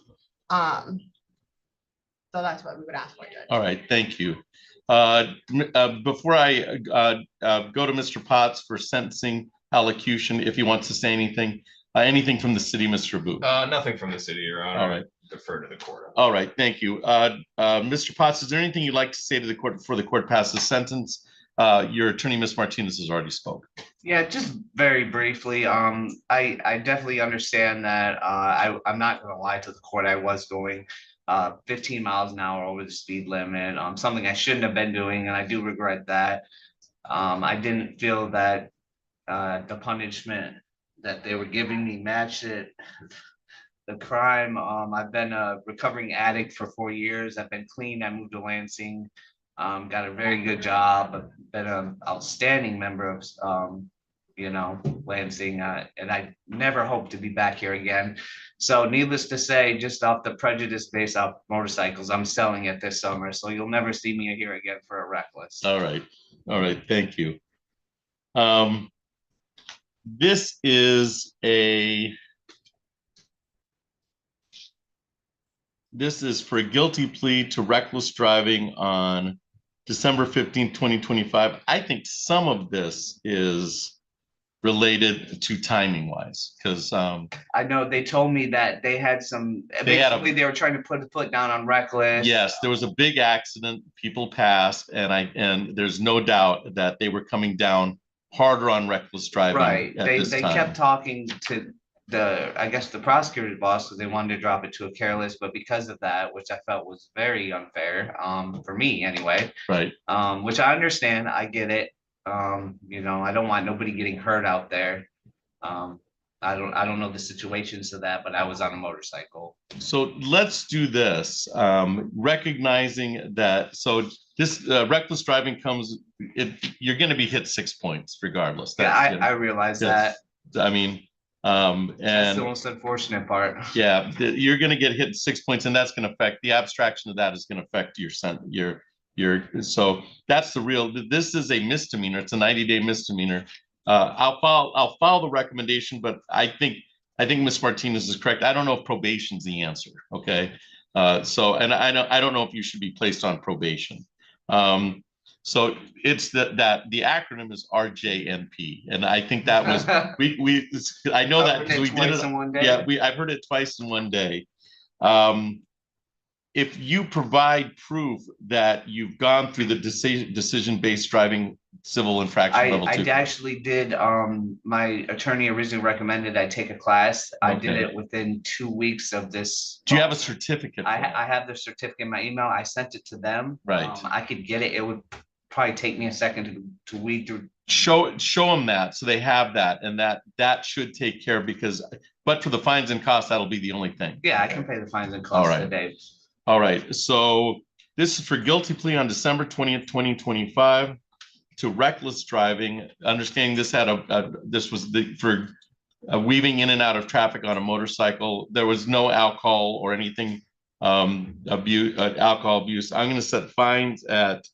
So that's what we would ask for, Judge. All right, thank you. Before I go to Mr. Potts for sentencing allocution, if he wants to say anything from the city, Mr. Abud. Nothing from the city, Your Honor. All right. Defer to the court. All right, thank you. Mr. Potts, is there anything you'd like to say to the court before the court passes sentence? Your attorney, Ms. Martinez, has already spoken. Yeah, just very briefly, I definitely understand that, I'm not gonna lie to the court, I was going 15 miles an hour over the speed limit, something I shouldn't have been doing, and I do regret that. I didn't feel that the punishment that they were giving me matched the crime. I've been a recovering addict for 4 years. I've been clean. I moved to Lansing, got a very good job. I've been an outstanding member of, Lansing, and I never hope to be back here again. So needless to say, just off the prejudice based off motorcycles, I'm selling it this summer. So you'll never see me here again for a reckless. All right. All right. Thank you. This is for a guilty plea to reckless driving on December 15th, 2025. I think some of this is related to timing wise, because I know they told me that they had some, They had a- basically they were trying to put a foot down on reckless. yes, there was a big accident, people passed, and there's no doubt that they were coming down harder on reckless driving Right, at they this kept time. talking to I guess the prosecutor's boss, because they wanted to drop it to a careless, but because of that, which I felt was very unfair, for me anyway. Right. Which I understand, I get it. You know, I don't want nobody getting hurt out there. I don't know the situations of that, but I was on a motorcycle. So let's do this, recognizing that, so this reckless driving comes, you're gonna be hit 6 points regardless. Yeah, That's- I realize that. I mean, That's the and most unfortunate part. yeah, you're gonna get hit 6 points, and that's gonna affect, the abstraction of that is gonna affect so that's the real, this is a misdemeanor, it's a 90-day misdemeanor. I'll follow the recommendation, but I think Ms. Martinez is correct. I don't know if probation's the answer, okay? So, and I don't know if you should be placed on probation. So it's that the acronym is RJNP, and I think that was, I know that because we did it. In one day. Yeah, I've heard it twice in one day. If you provide proof that you've gone through the decision-based driving civil infraction level I 2. actually did, my attorney originally recommended I take a class. I did Okay. it within 2 weeks of this. Do you have a certificate? I have the certificate in my email. I sent it to them. Right. I could get it. It would probably take me a second to weed through. Show them that, so they have that, and that should take care, because, but for the fines and costs, that'll be the only thing. Yeah, I can pay the fines and All costs right. today. All right, so this is for guilty plea on December 20th, 2025 to reckless driving. Understanding this had this was for weaving in and out of traffic on a motorcycle. There was no alcohol or anything, alcohol abuse. I'm going to set fines at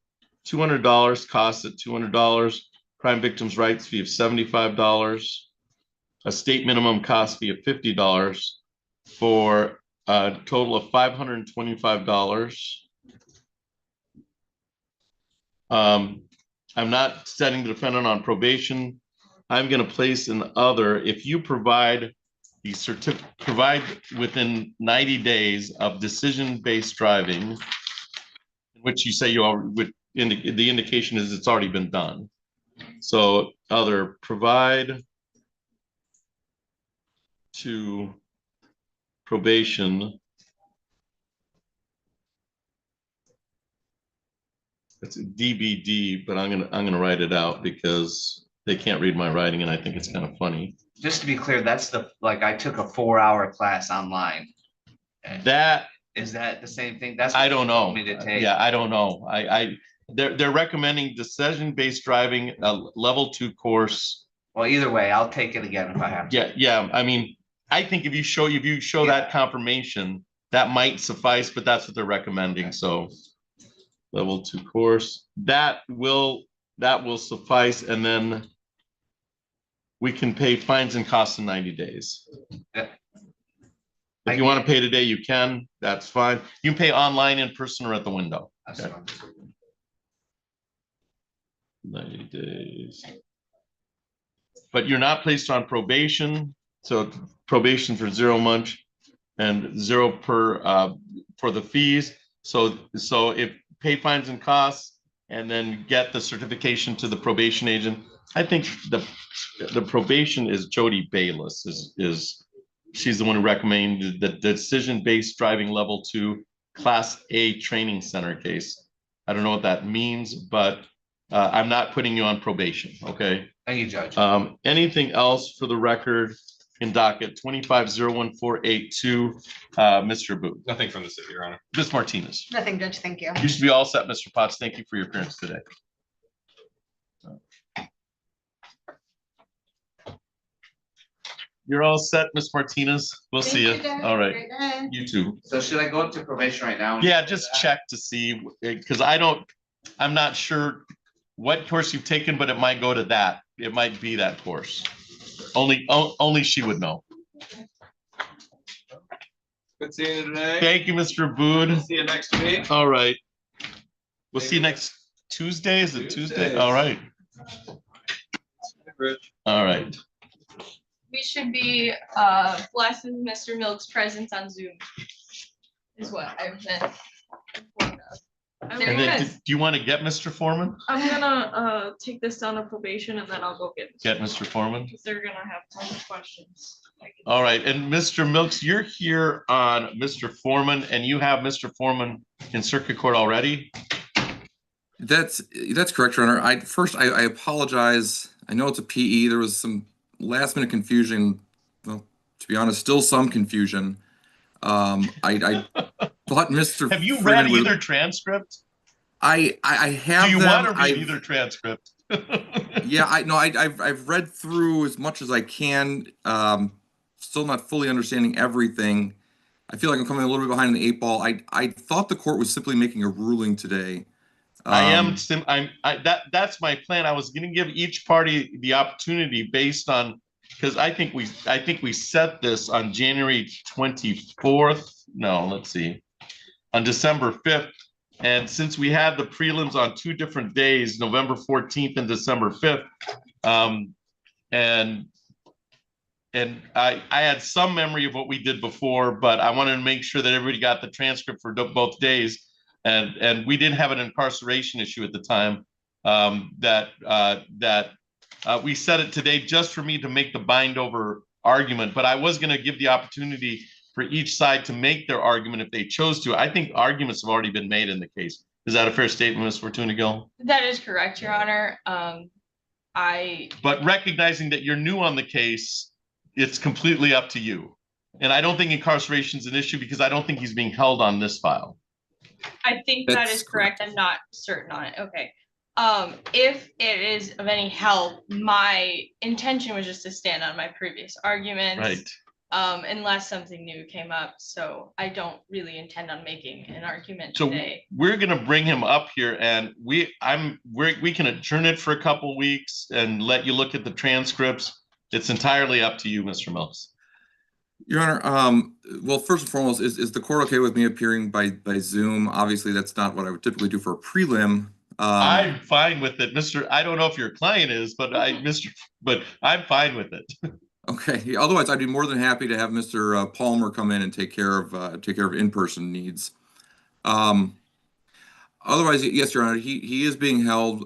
$200, costs at $200, crime victims' rights fee of $75, a state minimum cost fee of $50 for a total of $525. I'm not setting the defendant on probation. I'm going to place an other. If you provide the certificate, provide within 90 days of decision-based driving, which you say you already, the indication is it's already been done. So other provide to probation. It's a DBD, but I'm gonna write it out because they can't read my writing, and I think it's kind of funny. Just to be clear, that's I took a 4-hour class online. That is that the same thing? That's I don't know. Me to take. Yeah, I don't know. They're recommending decision-based driving, level 2 course. Well, either way, I'll take it again if I have to. Yeah. I mean, I think if you show that confirmation, that might suffice, but that's what they're recommending. Okay. So level 2 course, that will suffice, and then we can pay fines and costs in 90 days. Yeah. If you want to pay today, you can. That's fine. You can pay online, in person, or at the window. That's okay. fine. 90 days. But you're not placed on probation. So probation for 0 months and 0 per for the fees. So if pay fines and costs and then get the certification to the probation agent. I think the probation is Jody Bayless is she's the one who recommended the decision-based driving level 2 class A training center case. I don't know what that means, but I'm not putting you on probation. Okay. Thank you, Judge. Anything else for the record in docket 25-01482, Mr. Booth? Nothing from the city, Your Honor. Ms. Martinez. Nothing, Judge. Thank you. You should be all set, Mr. Potts. Thank you for your appearance today. You're all set, Ms. Martinez. We'll see you. All right. You too. So should I go up to probation right now? Yeah, just check to see, because I'm not sure what course you've taken, but it might go to that. It might be that course. Only she would know. Good seeing you today. Thank you, Mr. Boone. See you next week. All right. We'll see you next Tuesday. Is it Tuesday? All right. Rich. All right. We should be blessed with Mr. Milk's presence on Zoom. Is what I've been informed of. There And he then, is. do you want to get Mr. Foreman? I'm gonna take this down to probation and then I'll go get. Get Mr. Foreman? Because they're gonna have tons of questions. All right, and Mr. Milks, you're here on Mr. Foreman, and you have Mr. Foreman in circuit court already? That's correct, Your Honor. I apologize. I know it's a PE. There was some last minute confusion. Well, to be honest, still some confusion. I thought Mr. Have you Freeman read would- either transcript? I have Do you them. want to read I've- either transcript? Yeah, I've read through as much as I can. Still not fully understanding everything. I feel like I'm coming a little bit behind the 8 ball. I thought the court was simply making a ruling today. That's my plan. I was going to give each party the opportunity based on, because I think we set this on January 24th. No, let's see, on December 5th. And since we had the prelims on 2 different days, November 14th and December 5th, and I had some memory of what we did before, but I wanted to make sure that everybody got the transcript for both days. And we didn't have an incarceration issue at the time. We set it today just for me to make the bind over argument, but I was going to give the opportunity for each side to make their argument if they chose to. I think arguments have already been made in the case. Is that a fair statement, Ms. Fortuna Gill? That is correct, Your Honor. But recognizing that you're new on the case, it's completely up to you. And I don't think incarceration is an issue because I don't think he's being held on this file. I think that is correct. I'm not certain on it. Okay. If it is of any help, my intention was just to stand on my previous arguments. Right. Unless something new came up. So I don't really intend on making an argument So today. we're going to bring him up here and we can adjourn it for a couple weeks and let you look at the transcripts. It's entirely up to you, Mr. Mills. Your Honor, well, first and foremost, is the court okay with me appearing by Zoom? Obviously, that's not what I would typically do for a prelim. I'm fine with it, Mr. I don't know if your client is, but but I'm fine with it. Okay. Otherwise, I'd be more than happy to have Mr. Palmer come in and take care of in-person needs. Otherwise, yes, Your Honor, he is being held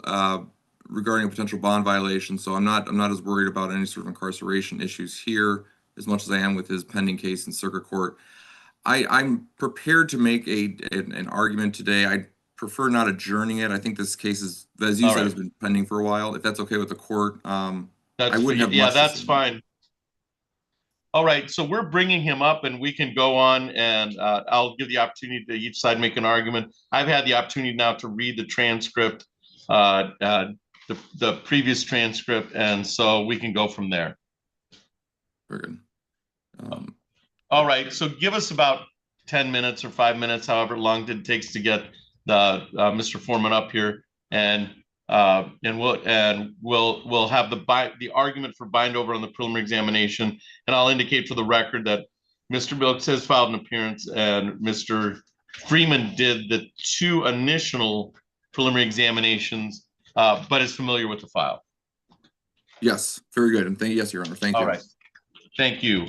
regarding a potential bond violation. So I'm not as worried about any sort of incarceration issues here as much as I am with his pending case in circuit court. I'm prepared to make an argument today. I prefer not adjourning it. I think this case is, as you said, has been pending for a while. If that's okay with the court, I wouldn't have much to that's say. fine. All right, so we're bringing him up and we can go on and I'll give the opportunity to each side make an argument. I've had the opportunity now to read the transcript, the previous transcript, and so we can go from there. Very good. All right, so give us about 10 minutes or 5 minutes, however long it takes to get the Mr. Foreman up here, and we'll have the argument for bind over on the preliminary examination, and I'll indicate for the record that Mr. Bilks has filed an appearance and Mr. Freeman did the 2 initial preliminary examinations, but is familiar with the file. Yes, very good. And yes, Your Honor. Thank you. All right. Thank you.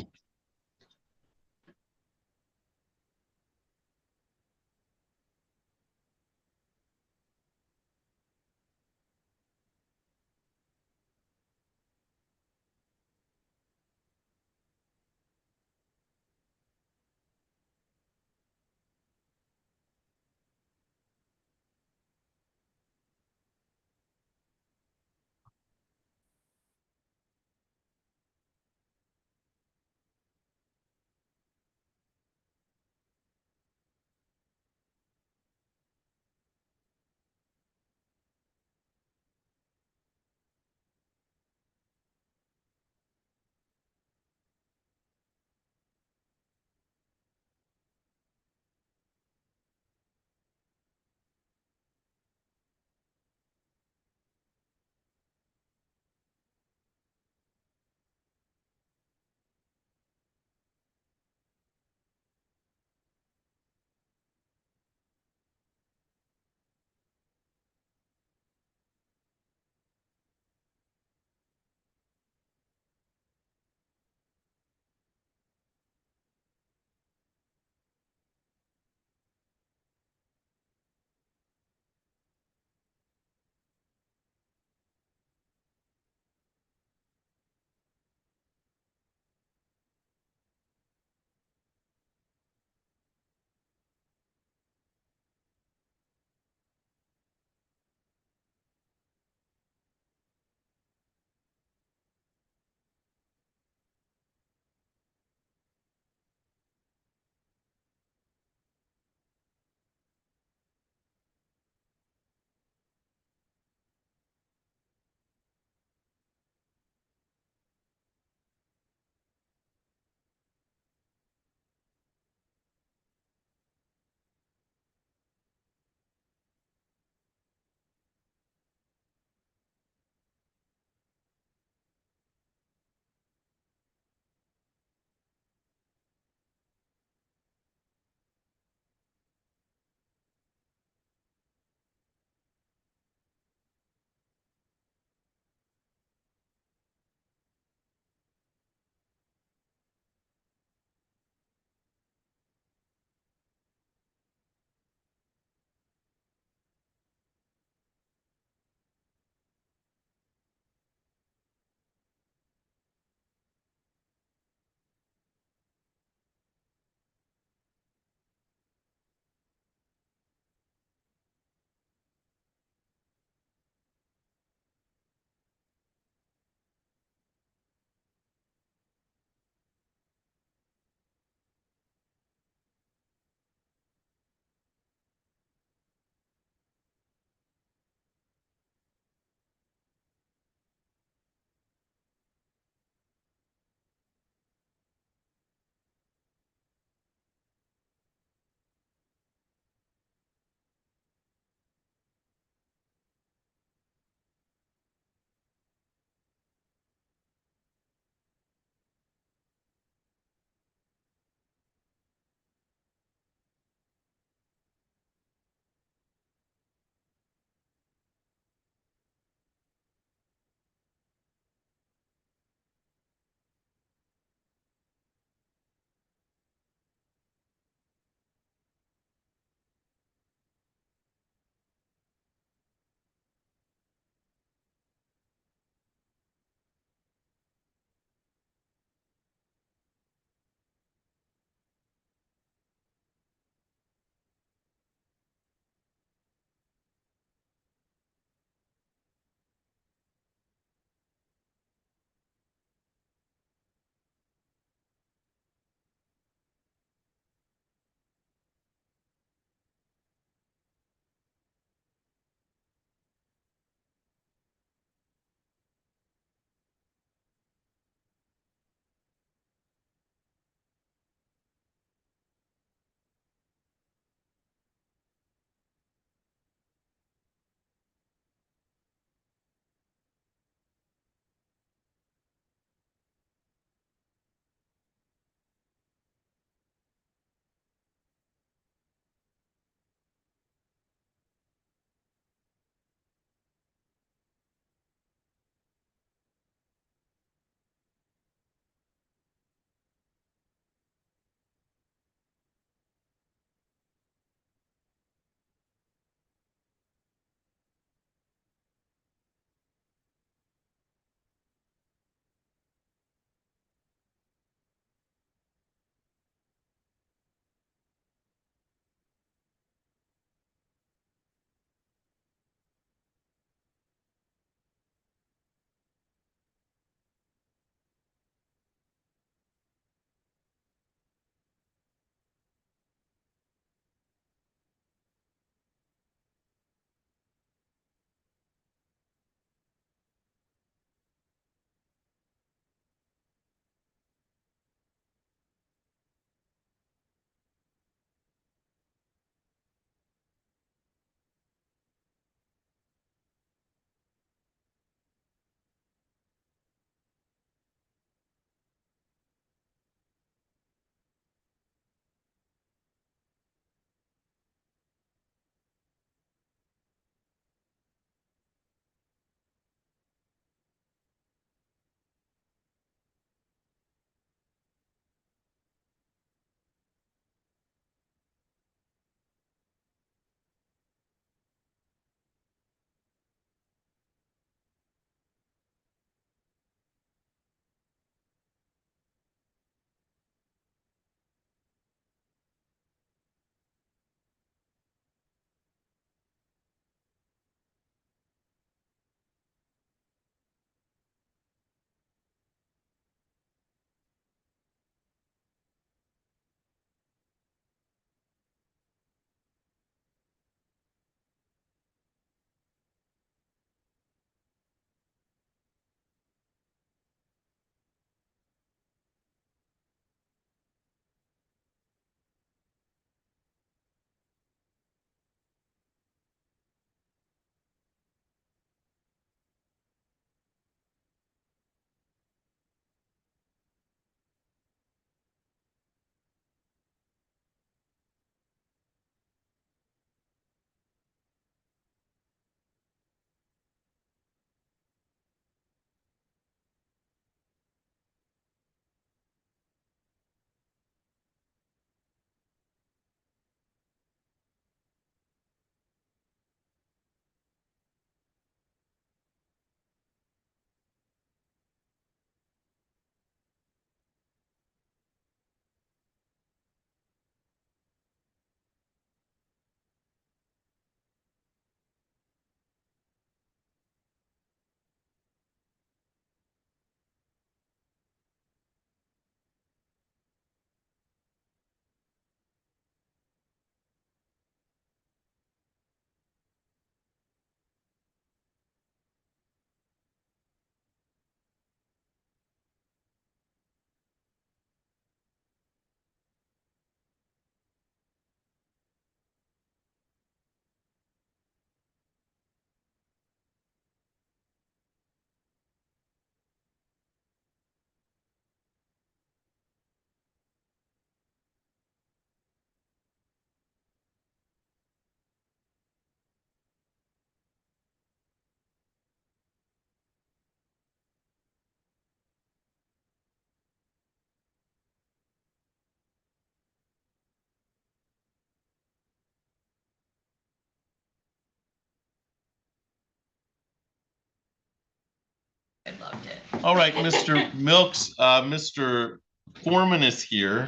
it. All right, Mr. Milks, Mr. Foreman is here.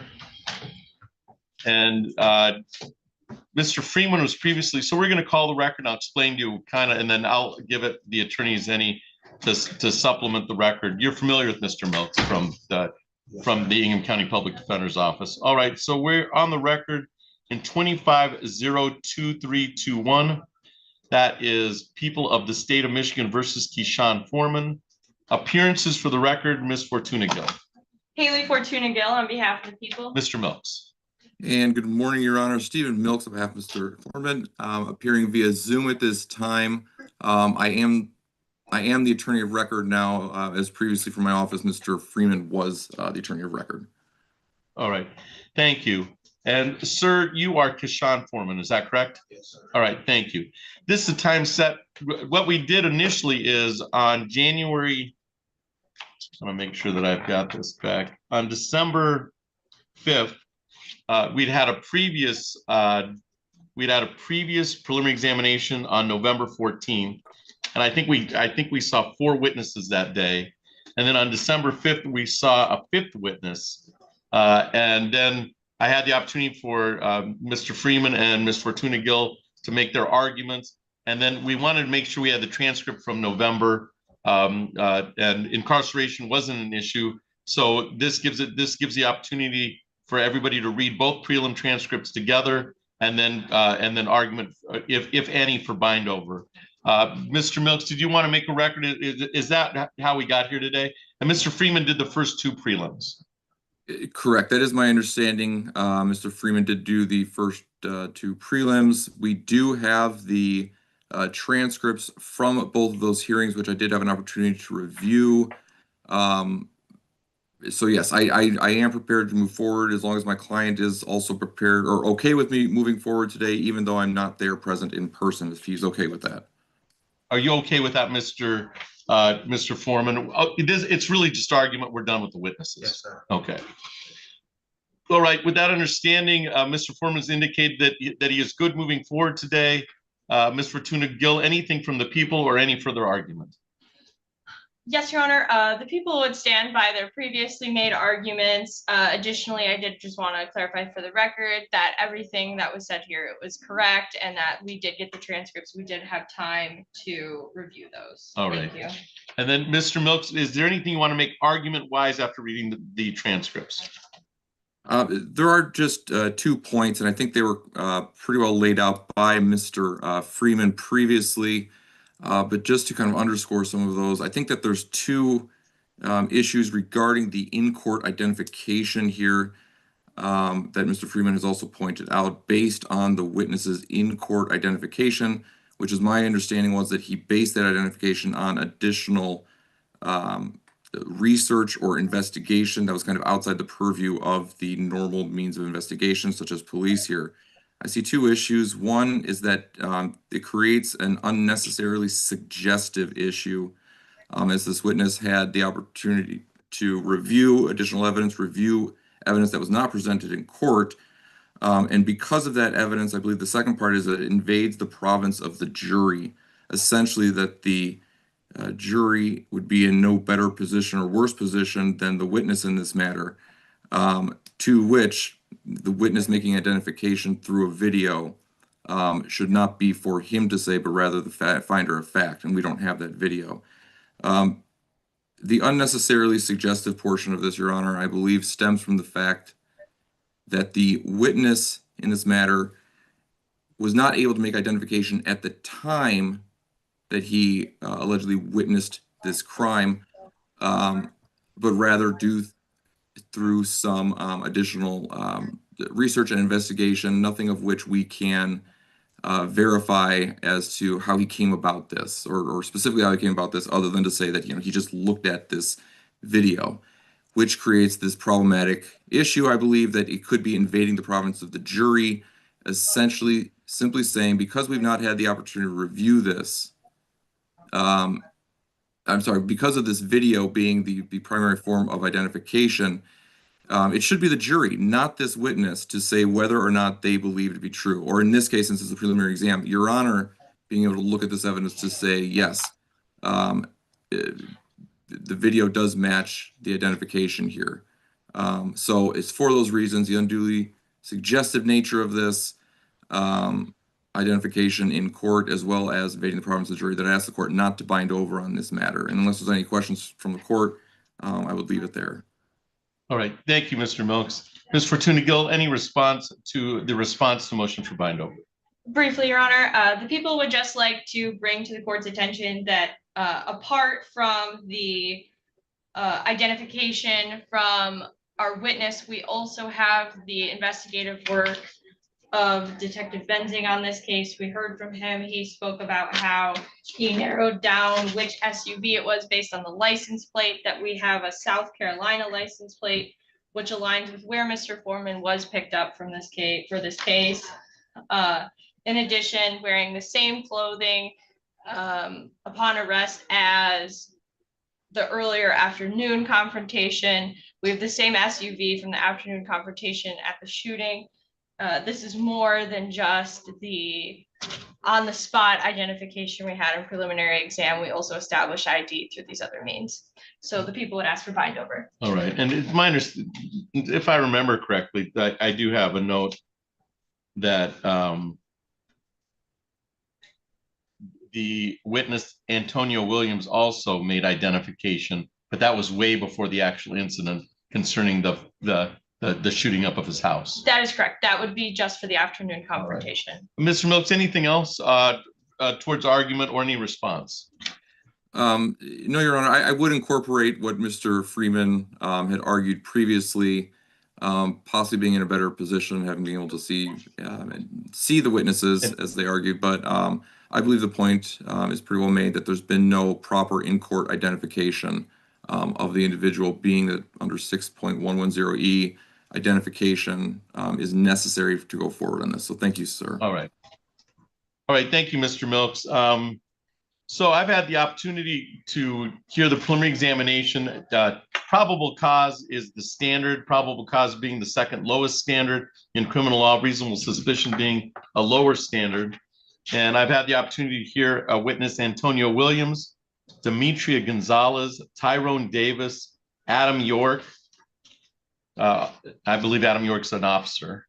And Mr. Freeman was previously, so we're going to call the record. I'll explain to you kind of, and then I'll give it the attorneys any to supplement the record. You're familiar with Mr. Milks from the Ingham County Public Defender's Office. All right, so we're on the record in 25-02321. That is People of the State of Michigan versus Keyshawn Foreman. Appearances for the record, Ms. Fortuna Gill. Haley Fortuna Gill on behalf of the people. Mr. Milks. And good morning, Your Honor. Stephen Milks on behalf of Mr. Foreman, appearing via Zoom at this time. I am the attorney of record now, as previously from my office, Mr. Freeman was the attorney of record. All right, thank you. And sir, you are Keyshawn Foreman, is that correct? Yes, sir. All right, thank you. This is a time set. What we did initially is on January, I'm gonna make sure that I've got this back. On December 5th, we'd had a previous preliminary examination on November 14th. And I think we saw 4 witnesses that day. And then on December 5th, we saw a 5th witness. And then I had the opportunity for Mr. Freeman and Ms. Fortuna Gill to make their arguments. And then we wanted to make sure we had the transcript from November, and incarceration wasn't an issue. So this gives the opportunity for everybody to read both prelim transcripts together, and then argument, if any, for bind over. Mr. Milks, did you want to make a record? Is that how we got here today? And Mr. Freeman did the first 2 prelims. Correct. That is my understanding. Mr. Freeman did do the first 2 prelims. We do have the transcripts from both of those hearings, which I did have an opportunity to review. So yes, I am prepared to move forward as long as my client is also prepared or okay with me moving forward today, even though I'm not there present in person, if he's okay with that. Are you okay with that, Mr. Foreman? It's really just argument. We're done with the witnesses. Yes, sir. Okay. All right. With that understanding, Mr. Foreman has indicated that he is good moving forward today. Ms. Fortuna Gill, anything from the people or any further argument? Yes, Your Honor. The people would stand by their previously made arguments. Additionally, I did just want to clarify for the record that everything that was said here was correct, and that we did get the transcripts. We did have time to review those. All right. Thank you. And then, Mr. Milks, is there anything you want to make argument-wise after reading the transcripts? There are just 2 points, and I think they were pretty well laid out by Mr. Freeman previously. But just to kind of underscore some of those, I think that there's 2 issues regarding the in-court identification here that Mr. Freeman has also pointed out based on the witness's in-court identification, which is my understanding was that he based that identification on additional research or investigation that was kind of outside the purview of the normal means of investigation, such as police here. I see 2 issues. One is that it creates an unnecessarily suggestive issue, as this witness had the opportunity to review additional evidence, review evidence that was not presented in court. And because of that evidence, I believe the second part is that it invades the province of the jury, essentially that the jury would be in no better position or worse position than the witness in this matter, to which the witness making identification through a video should not be for him to say, but rather the finder of fact, and we don't have that video. The unnecessarily suggestive portion of this, Your Honor, I believe stems from the fact that the witness in this matter was not able to make identification at the time that he allegedly witnessed this crime, but rather due through some additional research and investigation, nothing of which we can verify as to how he came about this, or specifically how he came about this, other than to say that he just looked at this video, which creates this problematic issue. I believe that it could be invading the province of the jury, essentially simply saying, because we've not had the opportunity to review this, because of this video being the primary form of identification, it should be the jury, not this witness, to say whether or not they believe it to be true. Or in this case, since it's a preliminary exam, Your Honor being able to look at this evidence to say, yes, the video does match the identification here. So it's for those reasons, the unduly suggestive nature of this identification in court, as well as evading the province of the jury, that I asked the court not to bind over on this matter. And unless there's any questions from the court, I would leave it there. All right, thank you, Mr. Milks. Ms. Fortuna Gill, any response to the motion for bind over? Briefly, Your Honor, the people would just like to bring to the court's attention that apart from the identification from our witness, we also have the investigative work of Detective Benzing on this case. We heard from him. He spoke about how he narrowed down which SUV it was based on the license plate, that we have a South Carolina license plate, which aligns with where Mr. Foreman was picked up from this case for this case. In addition, wearing the same clothing upon arrest as the earlier afternoon confrontation. We have the same SUV from the afternoon confrontation at the shooting. This is more than just the on-the-spot identification we had in preliminary exam. We also established ID through these other means. So the people would ask for bind over. All right, and it's my understanding, if I remember correctly, that I do have a note that the witness Antonio Williams also made identification, but that was way before the actual incident concerning the shooting up of his house. That is correct. That would be just for the afternoon confrontation. Right. Mr. Milks, anything else towards argument or any response? No, Your Honor, I would incorporate what Mr. Freeman had argued previously, possibly being in a better position, having been able to see the witnesses as they argued. But I believe the point is pretty well made that there's been no proper in-court identification of the individual, being that under 6.110E, identification is necessary to go forward on this. So thank you, sir. All right. All right. Thank you, Mr. Milks. So I've had the opportunity to hear the preliminary examination. Probable cause is the standard, probable cause being the second lowest standard in criminal law, reasonable suspicion being a lower standard. And I've had the opportunity to hear a witness, Antonio Williams, Demetria Gonzalez, Tyrone Davis, Adam York. I believe Adam York's an officer.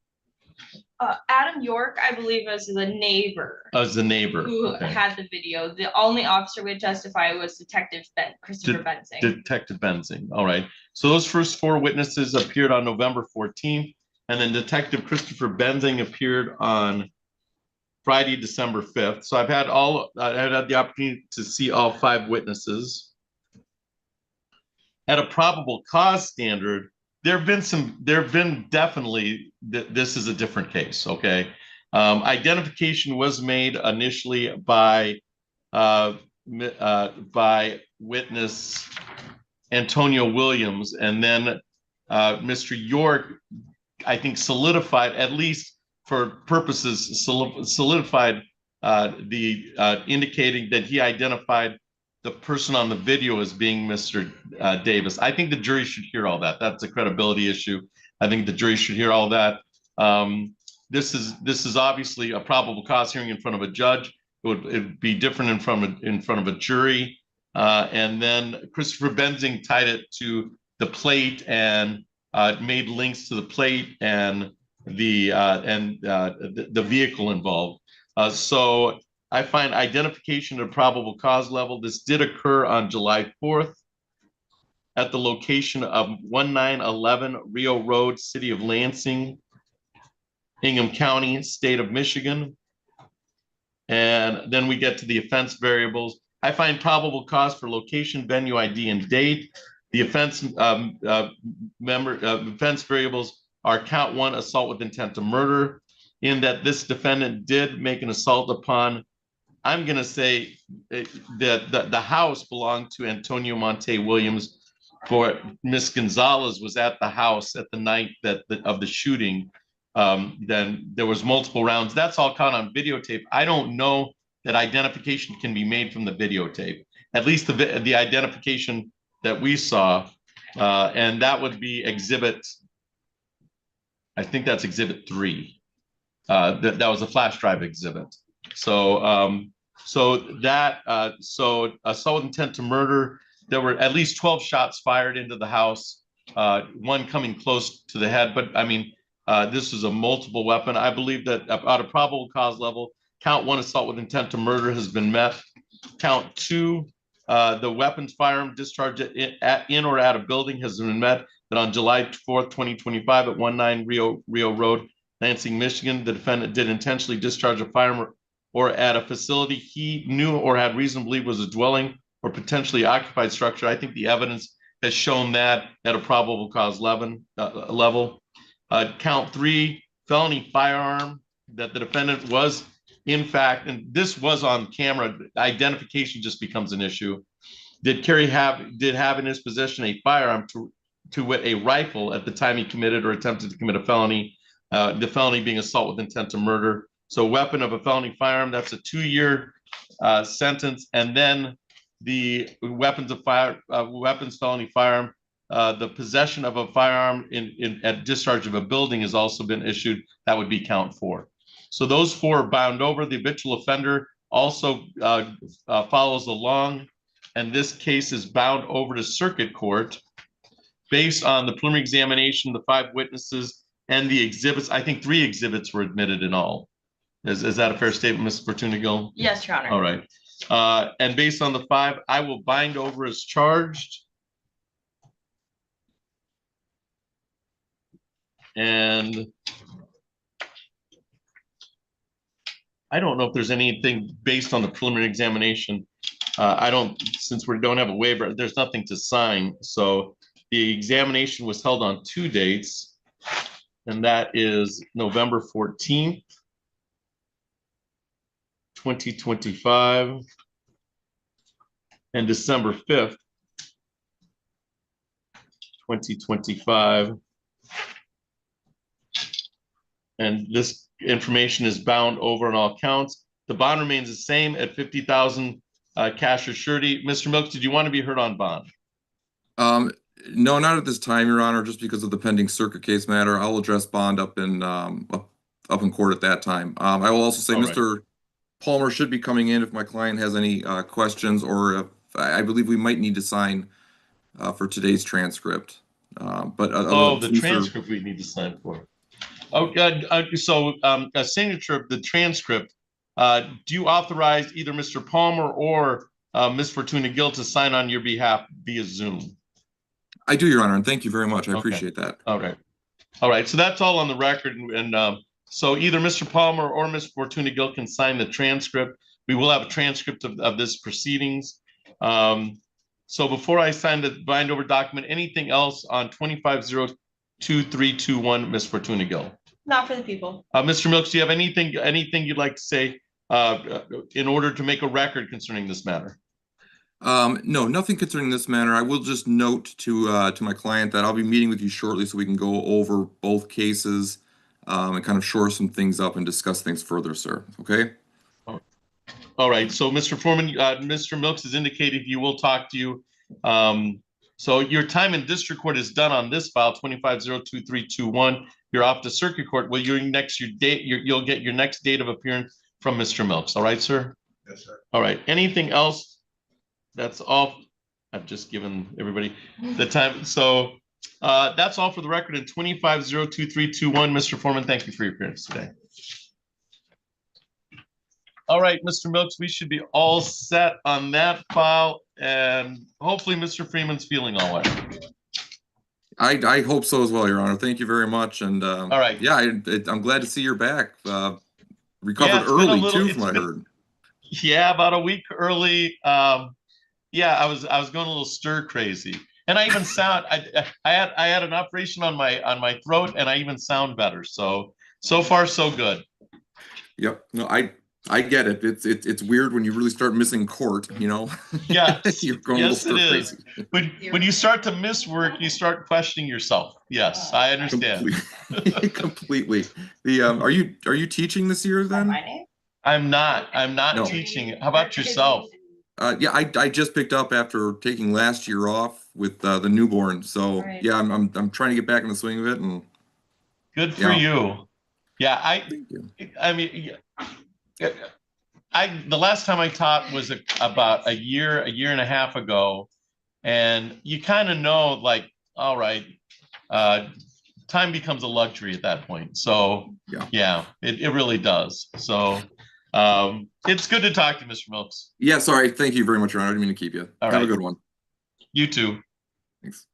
Adam York, I believe, is the neighbor. As the neighbor Who had the video. The only officer we testify was Detective Christopher Benzing. Detective Benzing. All right. So those first four witnesses appeared on November 14th, and then Detective Christopher Benzing appeared on Friday, December 5th. So I've had the opportunity to see all five witnesses. At a probable cause standard, there have been definitely, this is a different case, okay? Identification was made initially by witness Antonio Williams, and then Mr. York, I think, solidified, at least for purposes, solidified indicating that he identified the person on the video as being Mr. Davis. I think the jury should hear all that. That's a credibility issue. I think the jury should hear all that. This is obviously a probable cause hearing in front of a judge. It would be different in front of a jury. And then Christopher Benzing tied it to the plate and made links to the plate and the vehicle involved. So I find identification at a probable cause level. This did occur on July 4th at the location of 1911 Rio Road, City of Lansing, Hingham County, State of Michigan. And then we get to the offense variables. I find probable cause for location, venue, ID, and date. The offense offense variables are count one, assault with intent to murder, in that this defendant did make an assault upon, I'm going to say that the house belonged to Antonio Monte Williams, for Miss Gonzalez was at the house at the night of the shooting. Then there was multiple rounds. That's all caught on videotape. I don't know that identification can be made from the videotape, at least the identification that we saw. And that would be exhibit, I think that's exhibit 3. That was a flash drive exhibit. So, so assault with intent to murder, there were at least 12 shots fired into the house, one coming close to the head. But I mean, this is a multiple weapon. I believe that at a probable cause level, count 1, assault with intent to murder, has been met. Count 2, the weapons firearm discharge in or at a building has been met. That on July 4th, 2025 at 19 Rio Road, Lansing, Michigan, the defendant did intentionally discharge a firearm or at a facility he knew or had reason to believe was a dwelling or potentially occupied structure. I think the evidence has shown that at a probable cause level. Count 3, felony firearm, that the defendant was, in fact, and this was on camera, identification just becomes an issue. Did have in his possession a firearm to wit a rifle at the time he committed or attempted to commit a felony, the felony being assault with intent to murder. So weapon of a felony firearm, that's a 2-year sentence. And then the weapons felony firearm, the possession of a firearm at discharge of a building has also been issued. That would be count 4. So those 4 are bound over. The habitual offender also follows along, and this case is bound over to circuit court based on the preliminary examination, the 5 witnesses, and the exhibits. I think 3 exhibits were admitted in all. Is that a fair statement, Ms. Fortuna-Gill? Yes, Your Honor. All right. And based on the 5, I will bind over as charged. And I don't know if there's anything based on the preliminary examination. Since we don't have a waiver, there's nothing to sign. So the examination was held on 2 dates, and that is November 14th, 2025, and December 5th, 2025. And this information is bound over on all counts. The bond remains the same at $50,000 cash or surety. Mr. Milks, did you want to be heard on bond? No, not at this time, Your Honor, just because of the pending circuit case matter. I'll address bond up in court at that time. I will also say Mr. Palmer should be coming in if my client has any questions, or if I believe we might need to sign for today's transcript. But the transcript we need to sign for. Okay, so a signature of the transcript. Do you authorize either Mr. Palmer or Ms. Fortuna-Gill to sign on your behalf via Zoom? I do, Your Honor, and thank you very much. I appreciate that. All right. So that's all on the record, and so either Mr. Palmer or Ms. Fortuna-Gill can sign the transcript. We will have a transcript of this proceedings. So before I sign the bind over document, anything else on 25-02321, Ms. Fortuna-Gill? Not for the people. Mr. Milks, do you have anything you'd like to say in order to make a record concerning this matter? No, nothing concerning this matter. I will just note to my client that I'll be meeting with you shortly so we can go over both cases and kind of shore some things up and discuss things further, sir. Okay? All right. So, Mr. Foreman, Mr. Milks has indicated he will talk to you. So your time in district court is done on this file, 25-02321. You're off to circuit court. Well, you'll get your next date of appearance from Mr. Milks. All right, sir? Yes, sir. All right. Anything else? That's all. I've just given everybody the time. So that's all for the record in 25-02321. Mr. Foreman, thank you for your appearance today. All right, Mr. Milks, we should be all set on that file, and hopefully Mr. Freeman's feeling all right. I hope so as well, Your Honor. Thank you very much. And all right. Yeah, I'm glad to see you're back. Recovered early too, from what I heard. Yeah, about a week early. Yeah, I was going a little stir crazy, and I even sound. I had an operation on my throat, and I even sound better. So far so good. Yep. No, I get it. It's weird when you really start missing court, you know? Yeah. You're going yes, a little it crazy. is. When you start to miss work, you start questioning yourself. Yes, I understand. Completely. Are you teaching this year then? I'm not teaching. How about yourself? Yeah, I just picked up after taking last year off with the newborn. So yeah, I'm trying to get back in the swing of it. And good for you. Yeah, I mean, the last time I taught was about a year and a half ago, And you kind of know, like, all right, time becomes a luxury at that point. So yeah, it really does. So it's good to talk to you, Mr. Milks. Yeah, sorry. Thank you very much, Your Honor. I didn't mean to keep you. All Have a right. good one. You too. Thanks.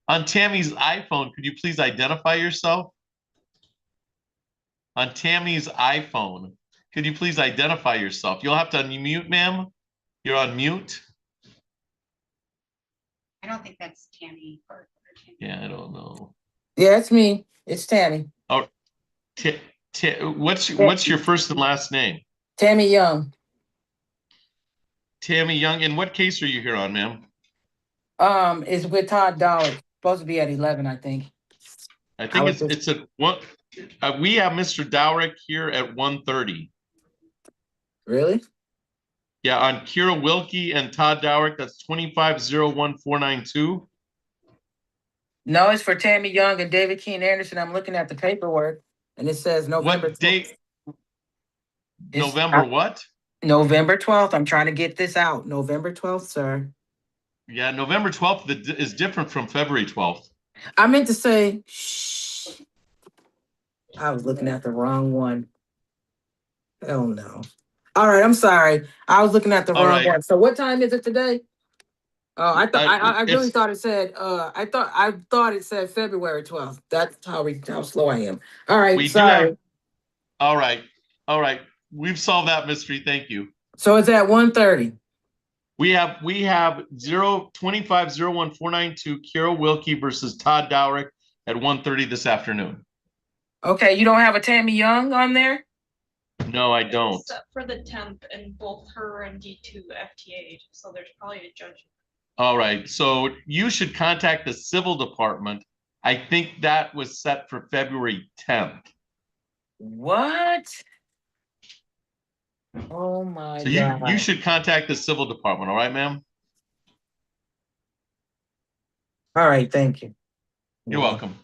On Tammy's iPhone, could you please identify yourself? On Tammy's iPhone, could you please identify yourself? You'll have to unmute, ma'am. You're on mute. I don't think that's Tammy. Yeah, I don't know. Yeah, it's me. It's Tammy. Oh, what's your first and last name? Tammy Young. Tammy Young. In what case are you here on, ma'am? It's with Todd Dowd. Supposed to be at 11, I think. I think it's at one. We have Mr. Dowrick here at 1:30. Really? Yeah, on Kira Wilkie and Todd Dowrick, that's 2501492. No, it's for Tammy Young and David Keen Anderson. I'm looking at the paperwork and it says November. What date? November what? November 12th. I'm trying to get this out. November 12th, sir. Yeah, November 12th is different from February 12th. I meant to say, shh. I was looking at the wrong one. Hell no. All right, I'm sorry. I was looking at the wrong one. So what time is it today? Oh, I thought I really thought it said I thought it said February 12th. That's how slow I am. All right, sorry. All right. We've solved that mystery. Thank you. So it's at 1:30. We have 2501492 Kira Wilkie versus Todd Dowrick at 1:30 this afternoon. Okay, you don't have a Tammy Young on there? No, I don't. Except for the temp and both her and D2 FTA, so there's probably a judge. All right, so you should contact the civil department. I think that was set for February 10th. What? Oh my So God. you should contact the civil department, all right, ma'am? All right, thank you. You're welcome.